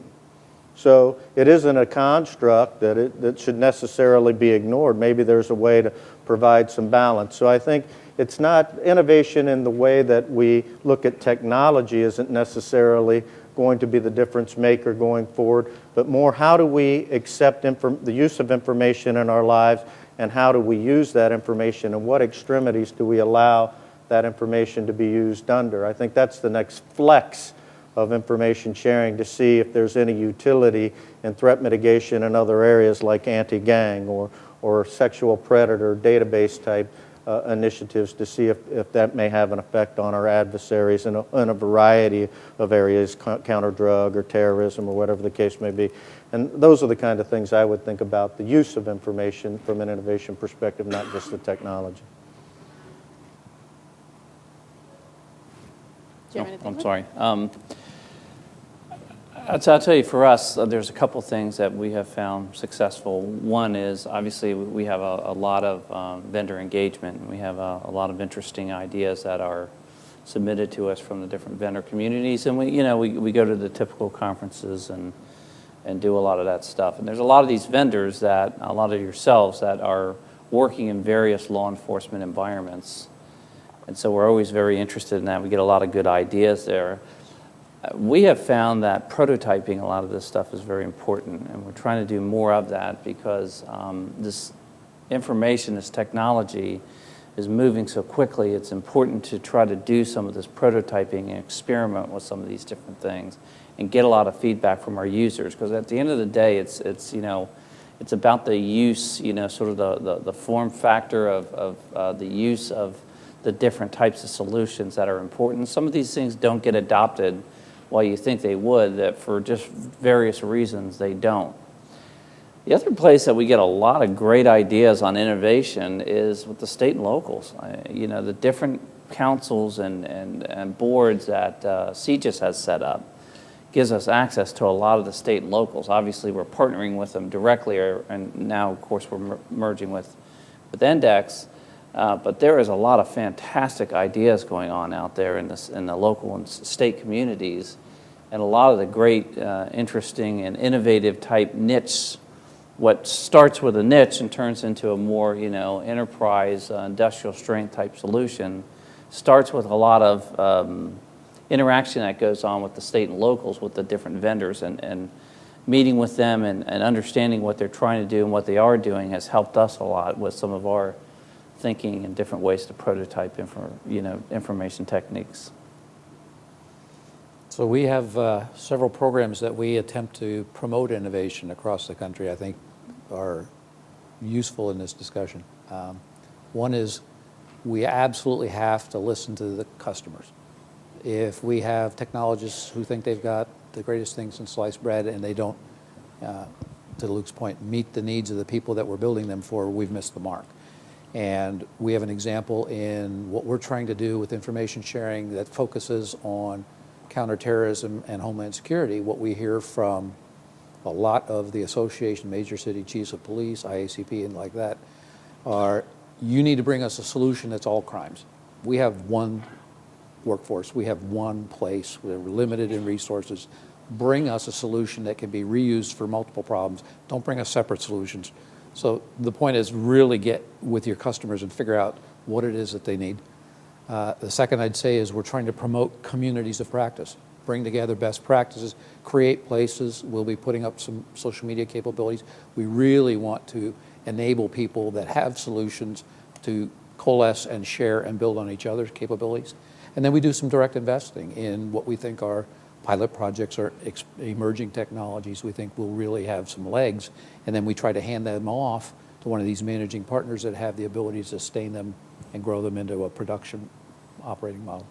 So it isn't a construct that should necessarily be ignored. Maybe there's a way to provide some balance. So I think it's not innovation in the way that we look at technology isn't necessarily going to be the difference maker going forward, but more how do we accept the use of information in our lives, and how do we use that information, and what extremities do we allow that information to be used under? I think that's the next flex of information sharing, to see if there's any utility in threat mitigation in other areas like anti-gang or sexual predator database type initiatives, to see if that may have an effect on our adversaries in a variety of areas, counter-drug or terrorism or whatever the case may be. And those are the kind of things I would think about, the use of information from an innovation perspective, not just the technology. Do you have anything? I'm sorry. I'll tell you, for us, there's a couple things that we have found successful. One is, obviously, we have a lot of vendor engagement. We have a lot of interesting ideas that are submitted to us from the different vendor communities. And we go to the typical conferences and and do a lot of that stuff. And there's a lot of these vendors that, a lot of yourselves that are working in various law enforcement environments. And so we're always very interested in that. We get a lot of good ideas there. We have found that prototyping a lot of this stuff is very important, and we're trying to do more of that because this information, this technology is moving so quickly. It's important to try to do some of this prototyping and experiment with some of these different things and get a lot of feedback from our users, because at the end of the day, it's you know, it's about the use, you know, sort of the form factor of the use of the different types of solutions that are important. Some of these things don't get adopted while you think they would, that for just various reasons they don't. The other place that we get a lot of great ideas on innovation is with the state and locals. You know, the different councils and boards that CJIS has set up gives us access to a lot of the state and locals. Obviously, we're partnering with them directly, and now, of course, we're merging with Index. But there is a lot of fantastic ideas going on out there in the local and state communities, and a lot of the great, interesting and innovative type niche. What starts with a niche and turns into a more, you know, enterprise, industrial strength type solution starts with a lot of interaction that goes on with the state and locals, with the different vendors, and meeting with them and understanding what they're trying to do and what they are doing has helped us a lot with some of our thinking and different ways to prototype information techniques. So we have several programs that we attempt to promote innovation across the country, I think are useful in this discussion. One is we absolutely have to listen to the customers. If we have technologists who think they've got the greatest things in sliced bread and they don't, to Luke's point, meet the needs of the people that we're building them for, we've missed the mark. And we have an example in what we're trying to do with information sharing that focuses on counterterrorism and Homeland Security. What we hear from a lot of the association, major city chiefs of police, IACP, and like that, are you need to bring us a solution that's all crimes. We have one workforce. We have one place. We're limited in resources. Bring us a solution that can be reused for multiple problems. Don't bring us separate solutions. So the point is really get with your customers and figure out what it is that they need. The second I'd say is we're trying to promote communities of practice, bring together best practices, create places. We'll be putting up some social media capabilities. We really want to enable people that have solutions to coalesce and share and build on each other's capabilities. And then we do some direct investing in what we think are pilot projects or emerging technologies we think will really have some legs. And then we try to hand them off to one of these managing partners that have the ability to sustain them and grow them into a production operating model.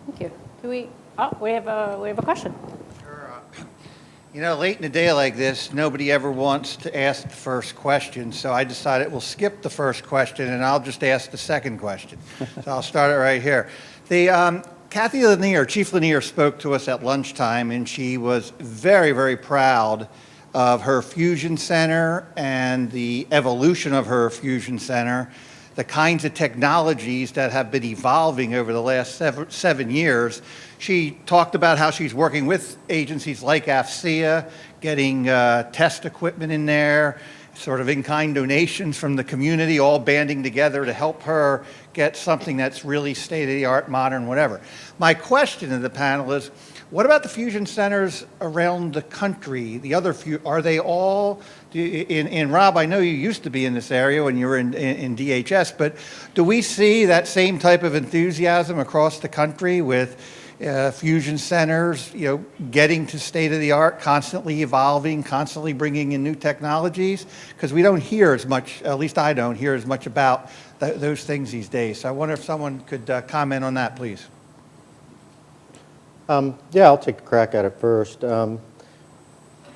Thank you. We have a question. Sure. You know, late in a day like this, nobody ever wants to ask the first question, so I decided we'll skip the first question and I'll just ask the second question. So I'll start it right here. Kathy Lanier, Chief Lanier, spoke to us at lunchtime, and she was very, very proud of her fusion center and the evolution of her fusion center, the kinds of technologies that have been evolving over the last 7 years. She talked about how she's working with agencies like AFCEA, getting test equipment in there, sort of in-kind donations from the community, all banding together to help her get something that's really state-of-the-art, modern, whatever. My question to the panel is, what about the fusion centers around the country? The other few, are they all, in Rob, I know you used to be in this area when you were in DHS, but do we see that same type of enthusiasm across the country with fusion centers, you know, getting to state-of-the-art, constantly evolving, constantly bringing in new technologies? Because we don't hear as much, at least I don't hear as much about those things these days. So I wonder if someone could comment on that, please. Yeah, I'll take a crack at it first.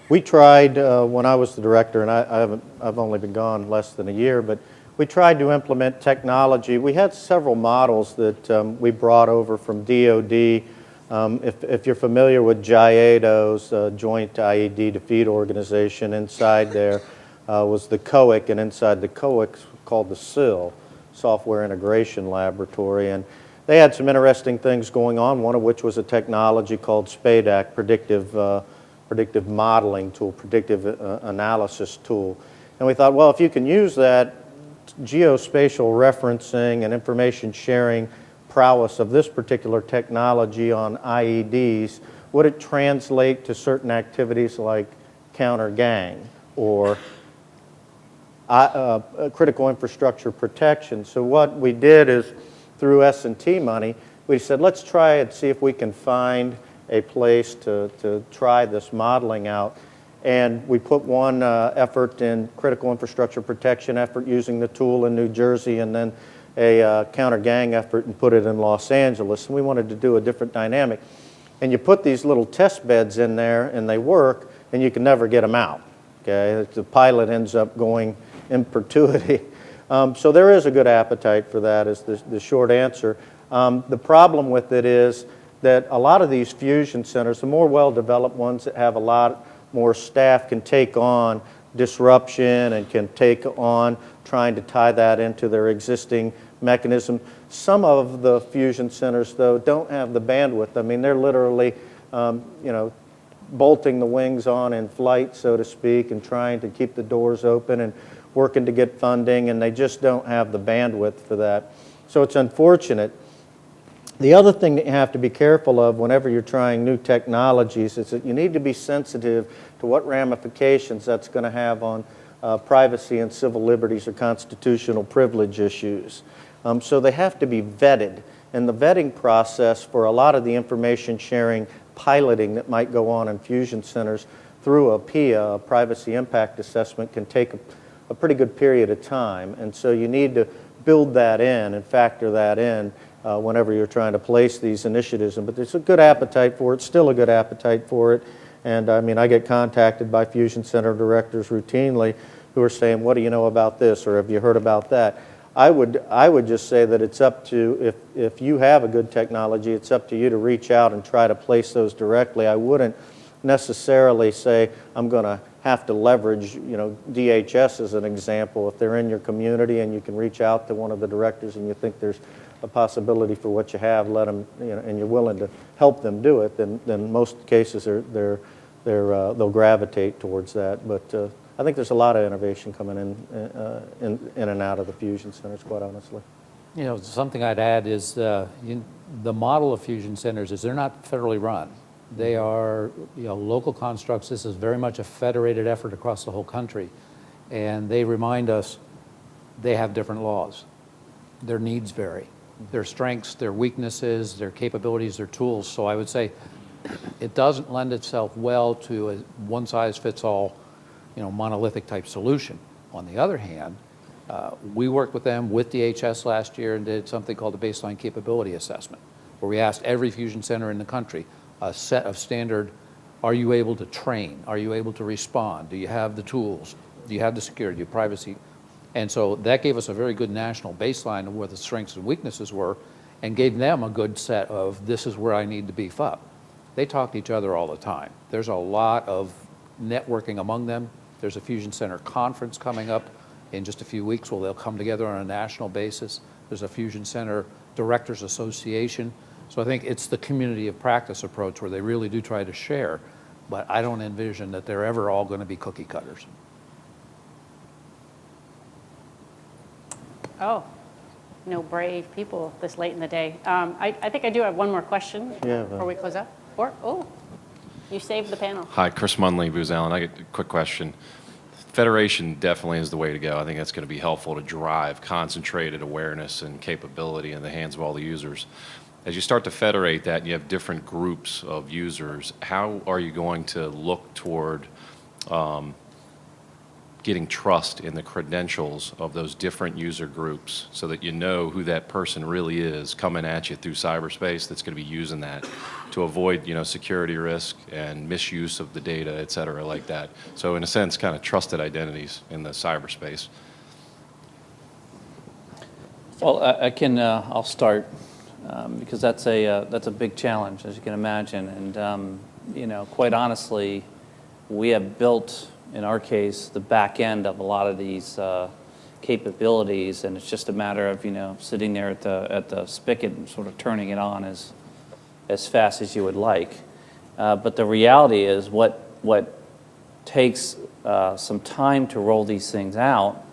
We tried when I was the director, and I've only been gone less than a year, but we tried to implement technology. We had several models that we brought over from DOD. If you're familiar with JIADO's Joint IED Defeat Organization, inside there was the COIC, and inside the COIC called the SIL, Software Integration Laboratory. And they had some interesting things going on, one of which was a technology called SPADAC, Predictive predictive modeling tool, predictive analysis tool. And we thought, well, if you can use that geospatial referencing and information sharing prowess of this particular technology on IEDs, would it translate to certain activities like counter-gang or critical infrastructure protection? So what we did is, through S&T money, we said, let's try and see if we can find a place to try this modeling out. And we put one effort in critical infrastructure protection effort using the tool in New Jersey, and then a counter-gang effort and put it in Los Angeles. And we wanted to do a different dynamic. And you put these little test beds in there, and they work, and you can never get them out. Okay? The pilot ends up going in perpetuity. So there is a good appetite for that, is the short answer. The problem with it is that a lot of these fusion centers, the more well-developed ones that have a lot more staff, can take on disruption and can take on trying to tie that into their existing mechanism. Some of the fusion centers, though, don't have the bandwidth. I mean, they're literally, bolting the wings on in flight, so to speak, and trying to keep the doors open and working to get funding, and they just don't have the bandwidth for that. So it's unfortunate. The other thing that you have to be careful of whenever you're trying new technologies is that you need to be sensitive to what ramifications that's going to have on privacy and civil liberties or constitutional privilege issues. So they have to be vetted. And the vetting process for a lot of the information sharing piloting that might go on in fusion centers through a PIA, a privacy impact assessment, can take a pretty good period of time. And so you need to build that in and factor that in whenever you're trying to place these initiatives. But there's a good appetite for it, still a good appetite for it. And I mean, I get contacted by fusion center directors routinely who are saying, what do you know about this, or have you heard about that? I would just say that it's up to, if you have a good technology, it's up to you to reach out and try to place those directly. I wouldn't necessarily say I'm going to have to leverage, DHS as an example. If they're in your community and you can reach out to one of the directors and you think there's a possibility for what you have, let them, and you're willing to help them do it, then most cases they'll gravitate towards that. But I think there's a lot of innovation coming in and out of the fusion centers, quite honestly. Something I'd add is the model of fusion centers is they're not federally run. They are local constructs. This is very much a federated effort across the whole country. And they remind us they have different laws. Their needs vary. Their strengths, their weaknesses, their capabilities, their tools. So I would say it doesn't lend itself well to a one-size-fits-all, monolithic type solution. On the other hand, we worked with them with DHS last year and did something called the baseline capability assessment, where we asked every fusion center in the country a set of standard, are you able to train? Are you able to respond? Do you have the tools? Do you have the security, privacy? And so that gave us a very good national baseline of where the strengths and weaknesses were, and gave them a good set of, this is where I need to beef up. They talk to each other all the time. There's a lot of networking among them. There's a Fusion Center conference coming up in just a few weeks where they'll come together on a national basis. There's a Fusion Center Directors Association. So I think it's the community of practice approach where they really do try to share, but I don't envision that they're ever all going to be cookie cutters. Oh, brave people this late in the day. I think I do have one more question before we close up. You saved the panel. Hi, Chris Munley, Booz Allen. I get a quick question. Federation definitely is the way to go. I think that's going to be helpful to drive concentrated awareness and capability in the hands of all the users. As you start to federate that and you have different groups of users, how are you going to look toward getting trust in the credentials of those different user groups so that you know who that person really is coming at you through cyberspace that's going to be using that to avoid, security risk and misuse of the data, et cetera, like that. So in a sense, kind of trusted identities in the cyberspace. Well, I'll start because that's a big challenge, as you can imagine. And, quite honestly, we have built, in our case, the back end of a lot of these capabilities, and it's just a matter of sitting there at the spigot and sort of turning it on as fast as you would like. But the reality is, what what takes some time to roll these things out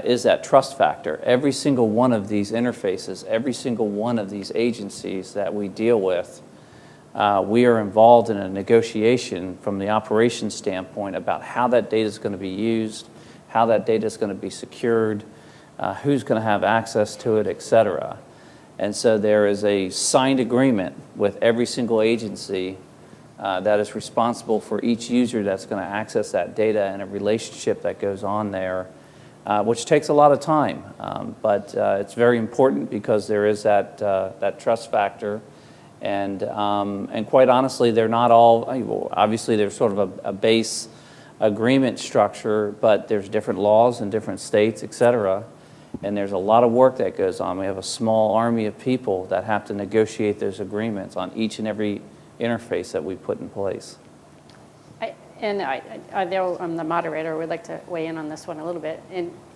is that trust factor. Every single one of these interfaces, every single one of these agencies that we deal with, we are involved in a negotiation from the operations standpoint about how that data is going to be used, how that data is going to be secured, who's going to have access to it, et cetera. And so there is a signed agreement with every single agency that is responsible for each user that's going to access that data, and a relationship that goes on there, which takes a lot of time. But it's very important because there is that trust factor. And quite honestly, they're not all, obviously there's sort of a base agreement structure, but there's different laws in different states, et cetera. And there's a lot of work that goes on. We have a small army of people that have to negotiate those agreements on each and every interface that we put in place. Though I'm the moderator, would like to weigh in on this one a little bit.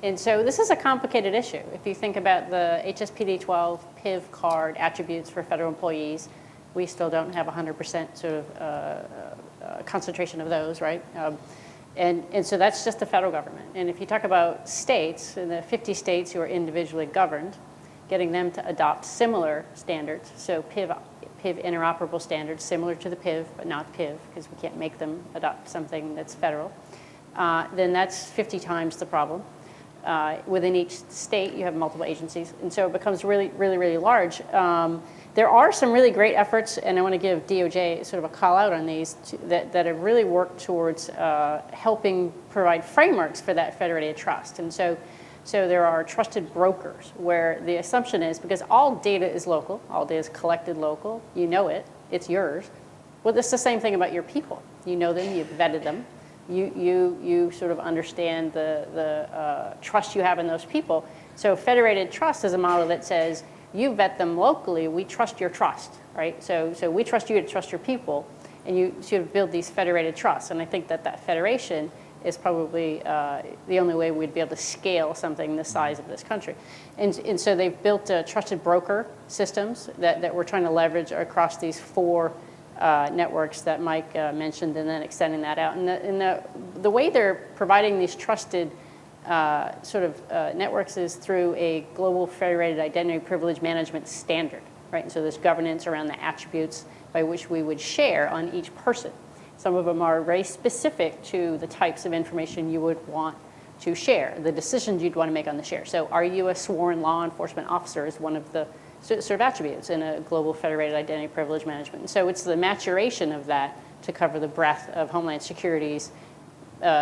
And so this is a complicated issue. If you think about the HSPD 12 PIV card attributes for federal employees, we still don't have 100% sort of concentration of those, right? And so that's just the federal government. And if you talk about states, in the 50 states who are individually governed, getting them to adopt similar standards, so PIV interoperable standards similar to the PIV, but not PIV, because we can't make them adopt something that's federal, then that's 50 times the problem. Within each state, you have multiple agencies, and so it becomes really, really, really large. There are some really great efforts, and I want to give DOJ sort of a call out on these, that have really worked towards helping provide frameworks for that federated trust. And so there are trusted brokers where the assumption is, because all data is local, all data is collected local, you know it, it's yours. Well, it's the same thing about your people. You know them, you've vetted them, you sort of understand the trust you have in those people. So federated trust is a model that says, you vet them locally, we trust your trust, right? So we trust you to trust your people, and you should build these federated trusts. And I think that federation is probably the only way we'd be able to scale something the size of this country. And so they've built trusted broker systems that we're trying to leverage across these 4 networks that Mike mentioned, and then extending that out. And the way they're providing these trusted networks is through a global federated identity privilege management standard, right? And so there's governance around the attributes by which we would share on each person. Some of them are very specific to the types of information you would want to share, the decisions you'd want to make on the share. So are you a sworn law enforcement officer is one of the sort of attributes in a global federated identity privilege management. And so it's the maturation of that to cover the breadth of Homeland Security's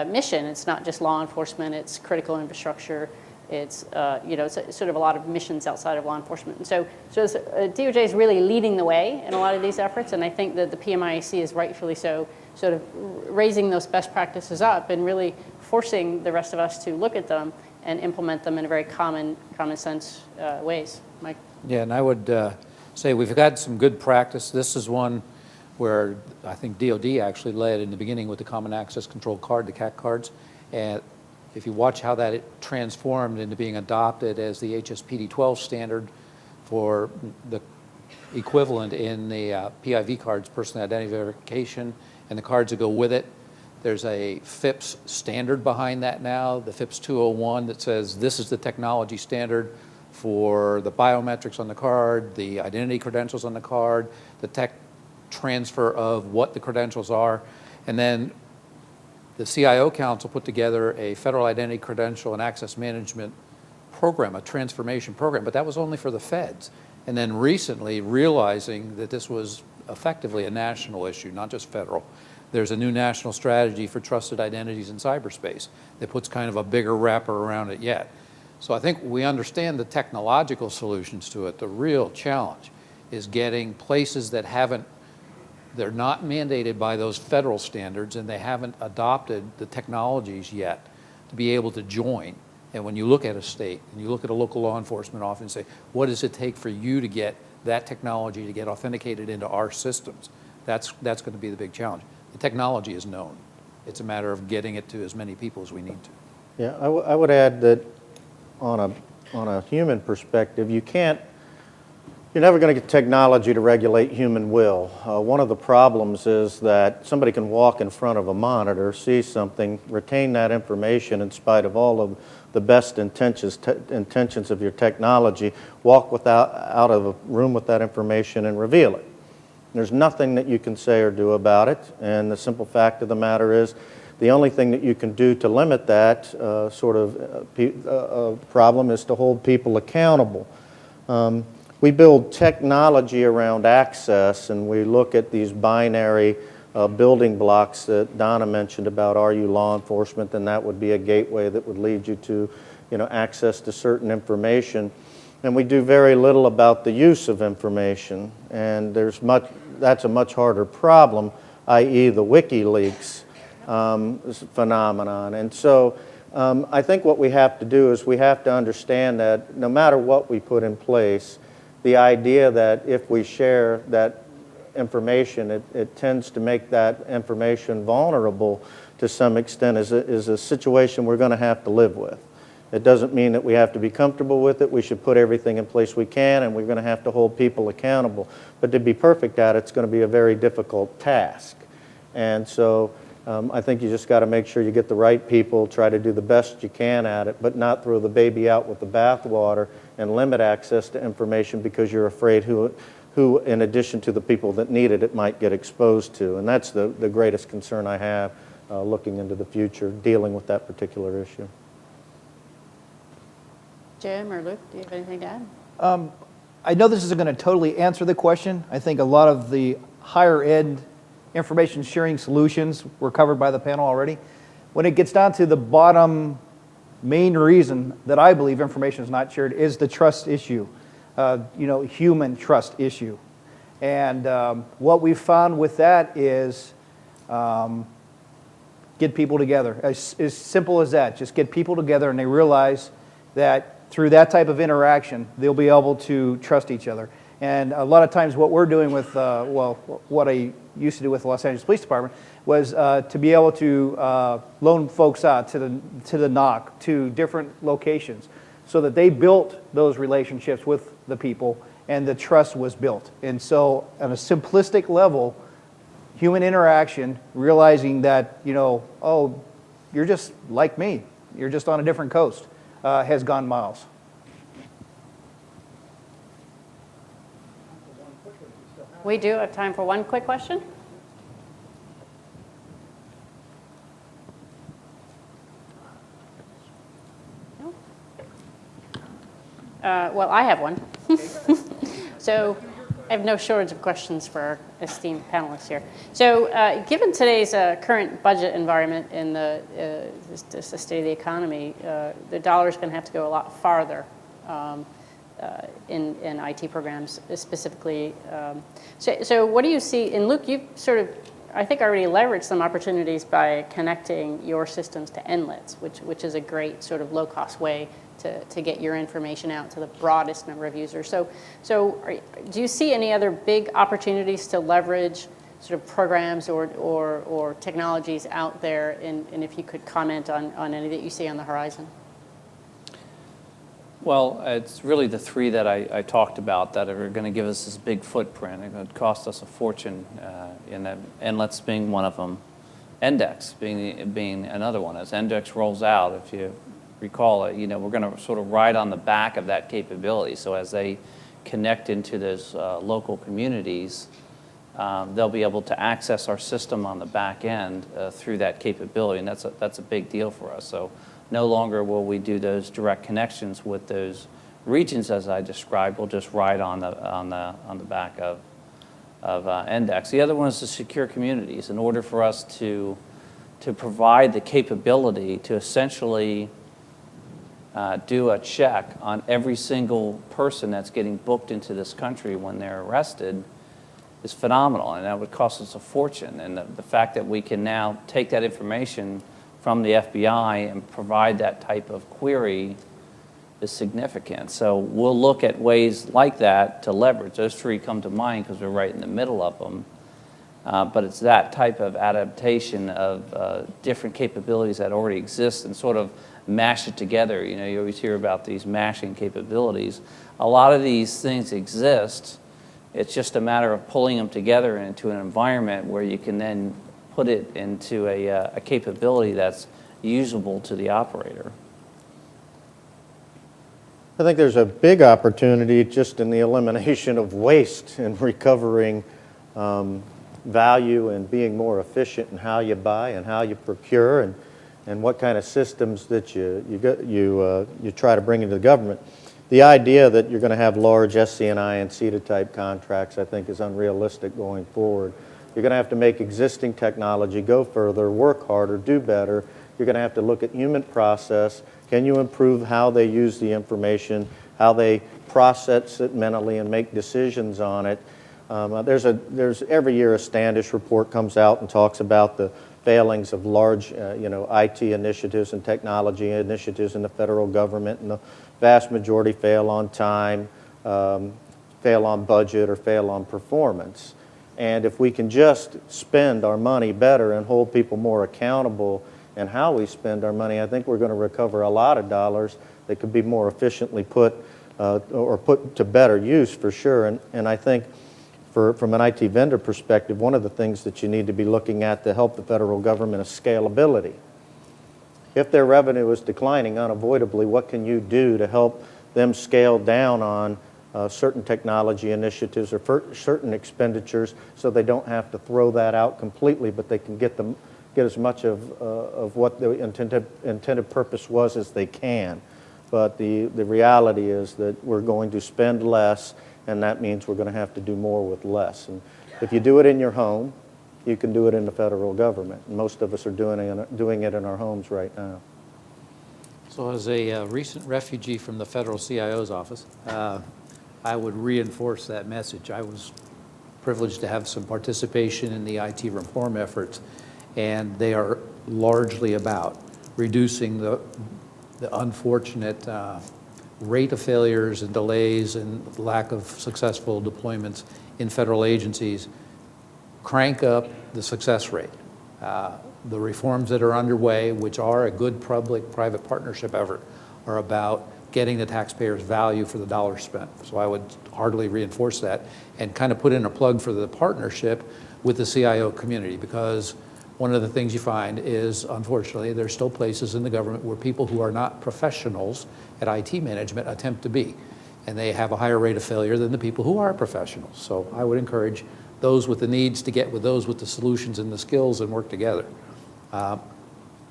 mission. It's not just law enforcement, it's critical infrastructure, it's, it's sort of a lot of missions outside of law enforcement. And so DOJ is really leading the way in a lot of these efforts, and I think that the PMIAC is rightfully so sort of raising those best practices up and really forcing the rest of us to look at them and implement them in a very common sense ways. Mike? Yeah, and I would say we've got some good practice. This is one where I think DOD actually led in the beginning with the Common Access Control Card, the CAC cards. And if you watch how that transformed into being adopted as the HSPD 12 standard for the equivalent in the PIV cards, personal identity verification, and the cards that go with it. There's a FIPS standard behind that now, the FIPS 201, that says this is the technology standard for the biometrics on the card, the identity credentials on the card, the tech transfer of what the credentials are. And then the CIO Council put together a federal identity credential and access management program, a transformation program, but that was only for the feds. And then recently, realizing that this was effectively a national issue, not just federal, there's a new national strategy for trusted identities in cyberspace that puts kind of a bigger wrapper around it yet. So I think we understand the technological solutions to it. The real challenge is getting places that they're not mandated by those federal standards and they haven't adopted the technologies yet to be able to join. And when you look at a state and you look at a local law enforcement office and say, what does it take for you to get that technology to get authenticated into our systems? That's going to be the big challenge. The technology is known. It's a matter of getting it to as many people as we need to. Yeah, I would add that on a human perspective, you can't You're never going to get technology to regulate human will. One of the problems is that somebody can walk in front of a monitor, see something, retain that information in spite of all of the best intentions of your technology, walk out of a room with that information and reveal it. There's nothing that you can say or do about it, and the simple fact of the matter is the only thing that you can do to limit that problem is to hold people accountable. We build technology around access, and we look at these binary building blocks that Donna mentioned about, are you law enforcement, then that would be a gateway that would lead you to access to certain information. And we do very little about the use of information, and that's a much harder problem, i.e. the WikiLeaks phenomenon. And so I think what we have to do is we have to understand that no matter what we put in place, the idea that if we share that information, it tends to make that information vulnerable to some extent is a situation we're going to have to live with. It doesn't mean that we have to be comfortable with it. We should put everything in place we can, and we're going to have to hold people accountable. But to be perfect at it, it's going to be a very difficult task. And so I think you just got to make sure you get the right people, try to do the best you can at it, but not throw the baby out with the bathwater and limit access to information because you're afraid who in addition to the people that need it, it might get exposed to. And that's the greatest concern I have looking into the future, dealing with that particular issue. Jim or Luke, do you have anything to add? I know this isn't going to totally answer the question. I think a lot of the higher ed information sharing solutions were covered by the panel already. When it gets down to the bottom main reason that I believe information is not shared is the trust issue, human trust issue. And what we've found with that is get people together. As simple as that. Just get people together and they realize that through that type of interaction, they'll be able to trust each other. And a lot of times what we're doing with, what I used to do with the Los Angeles Police Department was to be able to loan folks out to the NOC, to different locations, so that they built those relationships with the people and the trust was built. And so on a simplistic level, human interaction, realizing that, oh, you're just like me, you're just on a different coast, has gone miles. We do have time for one quick question. No? Well, I have one. So I have no shortage of questions for our esteemed panelists here. So given today's current budget environment and the state of the economy, the dollar is going to have to go a lot farther in IT programs specifically. So what do you see, and Luke, you've sort of, I think, already leveraged some opportunities by connecting your systems to NLITs, which is a great sort of low-cost way to get your information out to the broadest number of users. So do you see any other big opportunities to leverage sort of programs or technologies out there, and if you could comment on any that you see on the horizon? Well, it's really the three that I talked about that are going to give us this big footprint. It's going to cost us a fortune, and let's being one of them. Index being another one. As Index rolls out, if you recall it, we're going to sort of ride on the back of that capability. So as they connect into those local communities, they'll be able to access our system on the back end through that capability, and that's a big deal for us. So no longer will we do those direct connections with those regions as I described. We'll just ride on the back of Index. The other one is the secure communities. In order for us to provide the capability to essentially do a check on every single person that's getting booked into this country when they're arrested is phenomenal, and that would cost us a fortune. And the fact that we can now take that information from the FBI and provide that type of query is significant. So we'll look at ways like that to leverage. Those three come to mind because we're right in the middle of them. But it's that type of adaptation of different capabilities that already exist and sort of mash it together. You know, you always hear about these mashing capabilities. A lot of these things exist. It's just a matter of pulling them together into an environment where you can then put it into a capability that's usable to the operator. I think there's a big opportunity just in the elimination of waste and recovering value and being more efficient in how you buy and how you procure and what kind of systems that you try to bring into the government. The idea that you're going to have large SC&I and CETA type contracts, I think, is unrealistic going forward. You're going to have to make existing technology go further, work harder, do better. You're going to have to look at human process. Can you improve how they use the information, how they process it mentally and make decisions on it? There's every year a Standish report comes out and talks about the failings of large IT initiatives and technology initiatives in the federal government, and the vast majority fail on time, fail on budget, or fail on performance. And if we can just spend our money better and hold people more accountable in how we spend our money, I think we're going to recover a lot of dollars that could be more efficiently put to better use for sure. And I think from an IT vendor perspective, one of the things that you need to be looking at to help the federal government is scalability. If their revenue is declining unavoidably, what can you do to help them scale down on certain technology initiatives or certain expenditures so they don't have to throw that out completely, but they can get as much of what the intended purpose was as they can. But the reality is that we're going to spend less, and that means we're going to have to do more with less. And if you do it in your home, you can do it in the federal government. And most of us are doing it in our homes right now. So as a recent refugee from the federal CIO's office, I would reinforce that message. I was privileged to have some participation in the IT reform efforts, and they are largely about reducing the unfortunate rate of failures and delays and lack of successful deployments in federal agencies, crank up the success rate. The reforms that are underway, which are a good public-private partnership effort, are about getting the taxpayers' value for the dollars spent. So I would heartily reinforce that and kind of put in a plug for the partnership with the CIO community, because one of the things you find is, unfortunately, there's still places in the government where people who are not professionals at IT management attempt to be, and they have a higher rate of failure than the people who are professionals. So I would encourage those with the needs to get with those with the solutions and the skills and work together.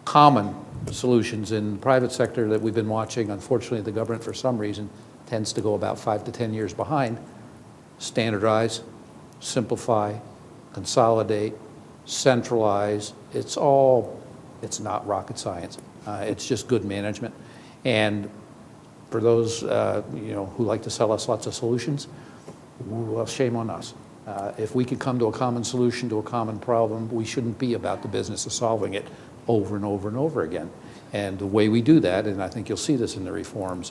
Common solutions in the private sector that we've been watching, unfortunately, the government, for some reason, tends to go about 5 to 10 years behind. Standardize, simplify, consolidate, centralize. It's not rocket science. It's just good management. And for those who like to sell us lots of solutions, well, shame on us. If we could come to a common solution to a common problem, we shouldn't be about the business of solving it over and over and over again. And the way we do that, and I think you'll see this in the reforms,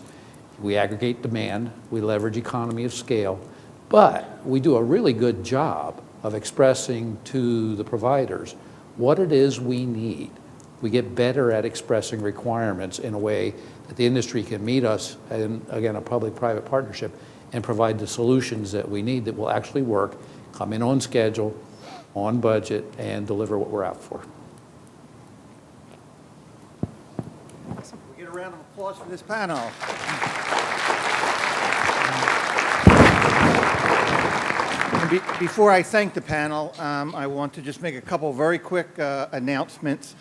we aggregate demand, we leverage economy of scale, but we do a really good job of expressing to the providers what it is we need. We get better at expressing requirements in a way that the industry can meet us in, again, a public-private partnership and provide the solutions that we need that will actually work, come in on schedule, on budget, and deliver what we're out for. We get a round of applause for this panel. Before I thank the panel, I want to just make a couple very quick announcements.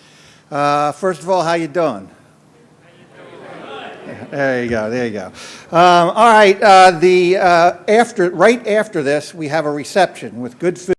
First of all, how you doing? There you go. There you go. All right. Right after this, we have a reception with good food.